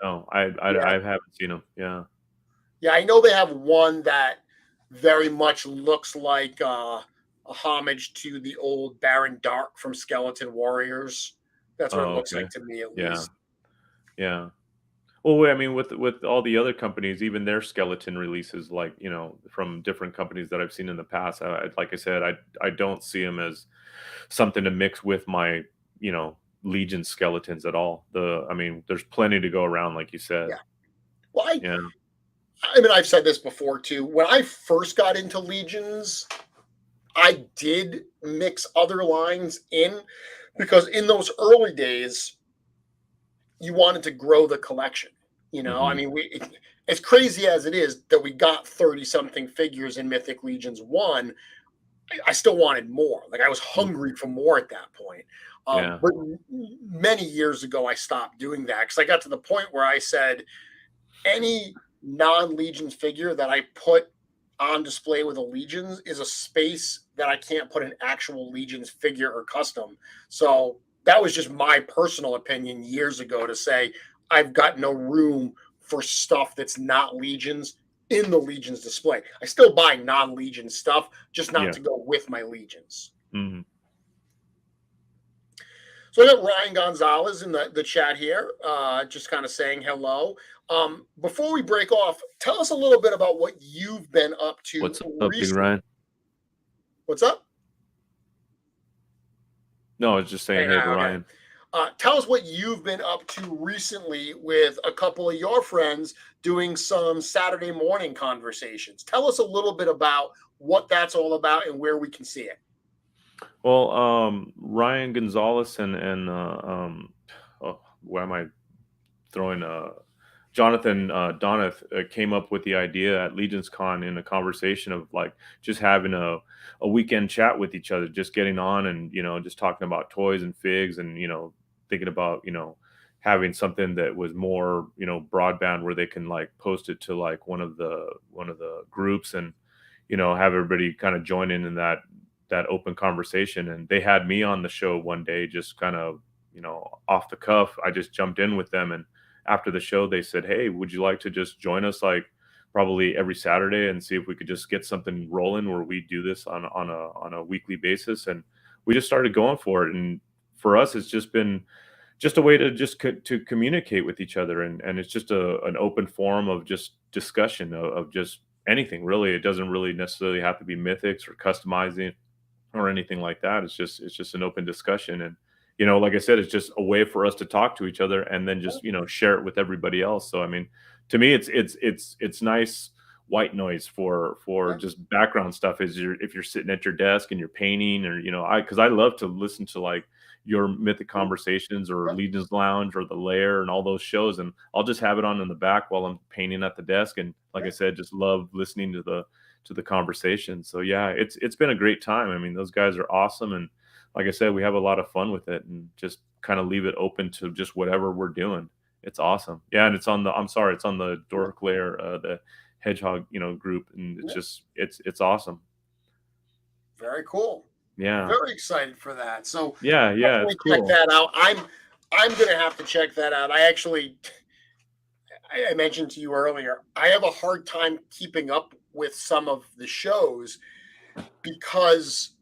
No. Yeah. I haven't seen them. Yeah. Yeah, I know they have one that very much looks like a homage to the old Baron Dark from Skeleton Warriors. That's what it Oh, looks okay. like to me, at Yeah. least. Yeah. Well, I mean, with all the other companies, even their skeleton releases, like from different companies that I've seen in the past, like I said, I don't see them as something to mix with my Legion skeletons at all. I mean, there's plenty to go around, like you said. Yeah. Well, Yeah. I mean, I've said this before too. When I first got into Legions, I did mix other lines in because in those early days, you wanted to grow the collection. I Hmm. mean, as crazy as it is that we got 30 something figures in Mythic Legions 1, I still wanted more. Like I was hungry for more at that point. Yeah. But many years ago, I stopped doing that because I got to the point where I said any non-Legions figure that I put on display with a Legions is a space that I can't put an actual Legions figure or custom. So that was just my personal opinion years ago to say I've got no room for stuff that's not Legions in the Legions display. I still buy non-Legion stuff, just not Yeah. to go with my Legions. Hmm. So I got Ryan Gonzalez in the chat here, just kind of saying hello. Before we break off, tell us a little bit about what you've been up to What's up, Big recently. Ryan? What's up? No, I was just saying hey to Okay. Ryan. Tell us what you've been up to recently with a couple of your friends doing some Saturday morning conversations. Tell us a little bit about what that's all about and where we can see it. Well, Ryan Gonzalez and why am I throwing Jonathan Donath came up with the idea at LegionsCon in a conversation of like just having a weekend chat with each other, just getting on and just talking about toys and figs and thinking about having something that was more broadband where they can like post it to like one of the groups and have everybody kind of join in that open conversation. And they had me on the show one day, just kind of off the cuff. I just jumped in with them, and after the show they said, hey, would you like to just join us like probably every Saturday and see if we could just get something rolling where we do this on a weekly basis. And we just started going for it. And for us it's just been just a way to just to communicate with each other, and it's just an open forum of just discussion of just anything really. It doesn't really necessarily have to be mythics or customizing or anything like that. It's just an open discussion. And like I said, it's just a way for us to talk to each other and then just share it with everybody else. So I mean, to me it's nice white noise for just background stuff. Is if you're sitting at your desk and you're painting, or because I love to listen to like your Mythic Conversations or Legion's Lounge or The Lair and all those shows, and I'll just have it on in the back while I'm painting at the desk. And like I said, just love listening to the conversation. So yeah, it's been a great time. I mean, those guys are awesome, and like I said, we have a lot of fun with it, and just kind of leave it open to just whatever we're doing. It's awesome. Yeah, and it's on the Dork Lair, the Hedgehog, group, and it's awesome. Very cool. Yeah. Very excited for that. So Yeah, it's definitely check cool. that out. I'm gonna have to check that out. I mentioned to you earlier, I have a hard time keeping up with some of the shows because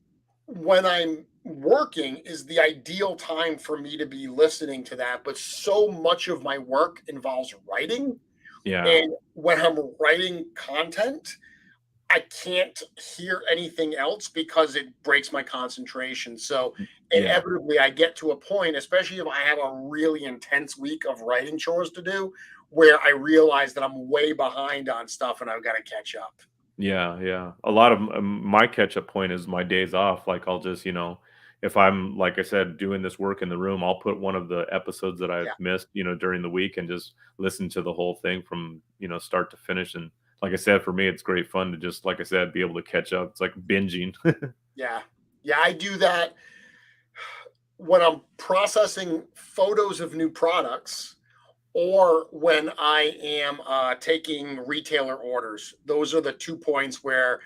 when I'm working is the ideal time for me to be listening to that. But so much of my work involves writing. Yeah. And when I'm writing content, I can't hear anything else because it breaks my concentration. So Yeah. inevitably, I get to a point, especially if I have a really intense week of writing chores to do, where I realize that I'm way behind on stuff and I've got to catch up. Yeah, yeah. A lot of my catch up point is my days off. Like I'll just, if I'm like I said, doing this work in the room, I'll put one of the episodes that I've Yeah. missed, during the week, and just listen to the whole thing from, start to finish. And like I said, for me, it's great fun to just, like I said, be able to catch up. It's like binging. Yeah. Yeah. I do that when I'm processing photos of new products or when I am taking retailer orders. Those are the 2 points where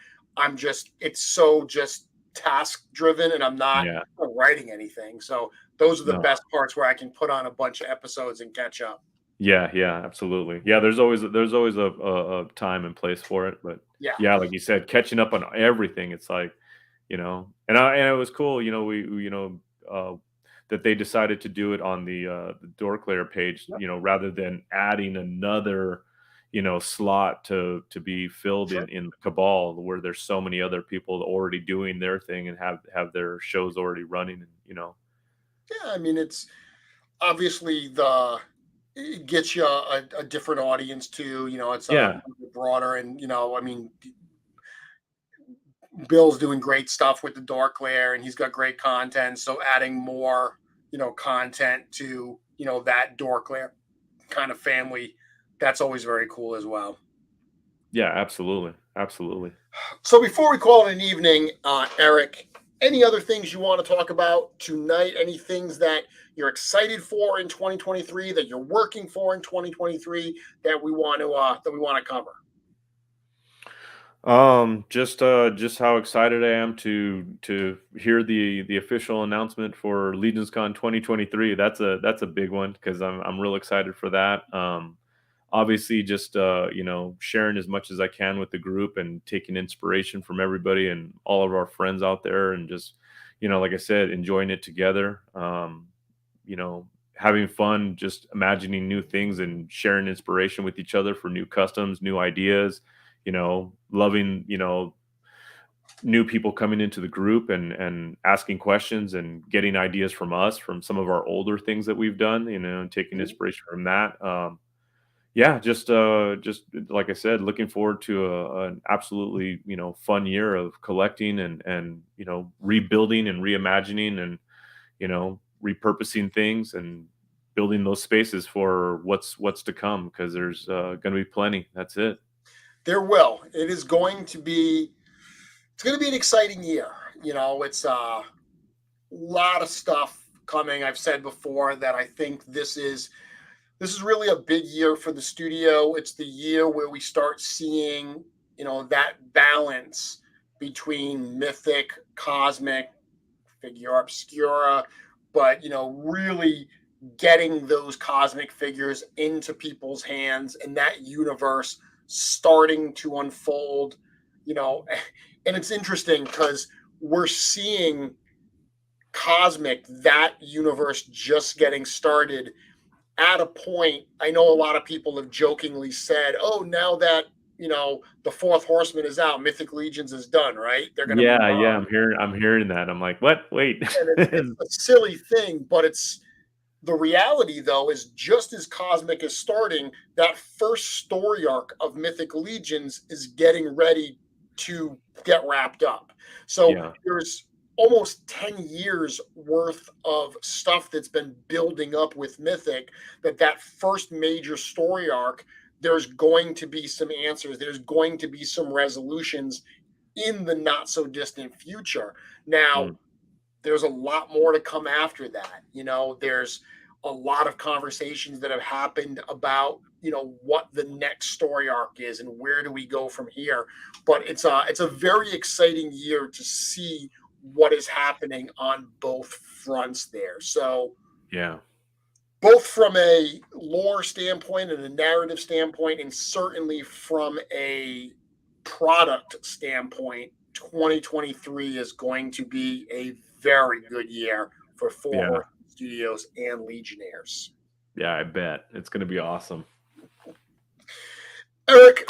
it's so just task driven, and I'm not Yeah. writing anything. So those are the No. best parts where I can put on a bunch of episodes and catch up. Yeah, yeah, absolutely. Yeah, there's always a time and place for it, but Yeah, yeah, like you said, catching up on everything, it's like, and it was cool, uh, that they decided to do it on the Dorklayer page, yep, rather than adding another, slot to be filled sure. in the Cabal, where there's so many other people already doing their thing and have their shows already running, Yeah, I mean, it's obviously it gets you a different audience too. It's Yeah, broader, and I mean, Bill's doing great stuff with the Dark Lair, and he's got great content. So adding more, content to that Dark Lair kind of family, that's always very cool as well. yeah, absolutely, absolutely. So before we call it an evening, Eric, any other things you want to talk about tonight? Any things that you're excited for in 2023, that you're working for in 2023, that we want to cover? Just how excited I am to hear the official announcement for LegionsCon 2023. That's a big one because I'm real excited for that. Obviously, just sharing as much as I can with the group and taking inspiration from everybody and all of our friends out there, and just like I said, enjoying it together. Having fun, just imagining new things and sharing inspiration with each other for new customs, new ideas. Loving new people coming into the group and asking questions and getting ideas from us from some of our older things that we've done, and taking Mhm. inspiration from that. Yeah, just like I said, looking forward to an absolutely fun year of collecting and rebuilding and reimagining and repurposing things and building those spaces for what's to come, because there's going to be plenty. That's it. There will. It is going to be. It's going to be an exciting year. It's a lot of stuff coming. I've said before that I think this is really a big year for the studio. It's the year where we start seeing, that balance between mythic, cosmic, figure obscura, but really getting those cosmic figures into people's hands and that universe starting to unfold, you know, and it's interesting because we're seeing cosmic, that universe just getting started at a point. I know a lot of people have jokingly said, "Oh, now that the fourth horseman is out, Mythic Legions is done, right? They're going to move Yeah, yeah, on." I'm hearing that. I'm like, "What? Wait." And it's a silly thing, but it's the reality. Though, is just as Cosmic is starting, that first story arc of Mythic Legions is getting ready to get wrapped up. So Yeah, there's almost 10 years worth of stuff that's been building up with Mythic, that first major story arc, there's going to be some answers, there's going to be some resolutions in the not so distant future. Now, mm, there's a lot more to come after that. There's a lot of conversations that have happened about, what the next story arc is and where do we go from here. But it's a very exciting year to see what is happening on both fronts there. So yeah, both from a lore standpoint and a narrative standpoint, and certainly from a product standpoint, 2023 is going to be a very good year for Four yeah, Horsemen Studios and Legionnaires. yeah. I bet it's gonna be awesome. Eric,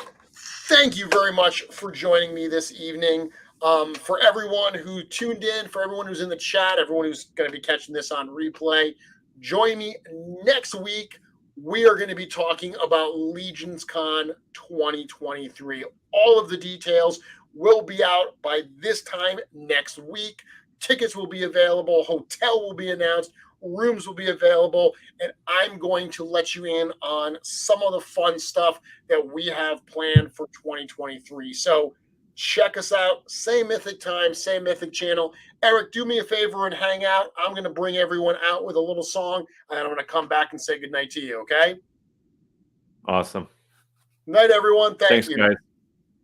thank you very much for joining me this evening. For everyone who tuned in, for everyone who's in the chat, everyone who's going to be catching this on replay, join me next week. We are going to be talking about LegionsCon 2023. All of the details will be out by this time next week. Tickets will be available, hotel will be announced, rooms will be available, and I'm going to let you in on some of the fun stuff that we have planned for 2023. So check us out. Same Mythic time, same Mythic channel. Eric, do me a favor and hang out. I'm going to bring everyone out with a little song, and I'm going to come back and say goodnight to you, okay? Awesome. Night, everyone. Thank Thanks, you. guys.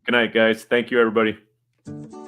Good night, guys. Thank you, everybody. you.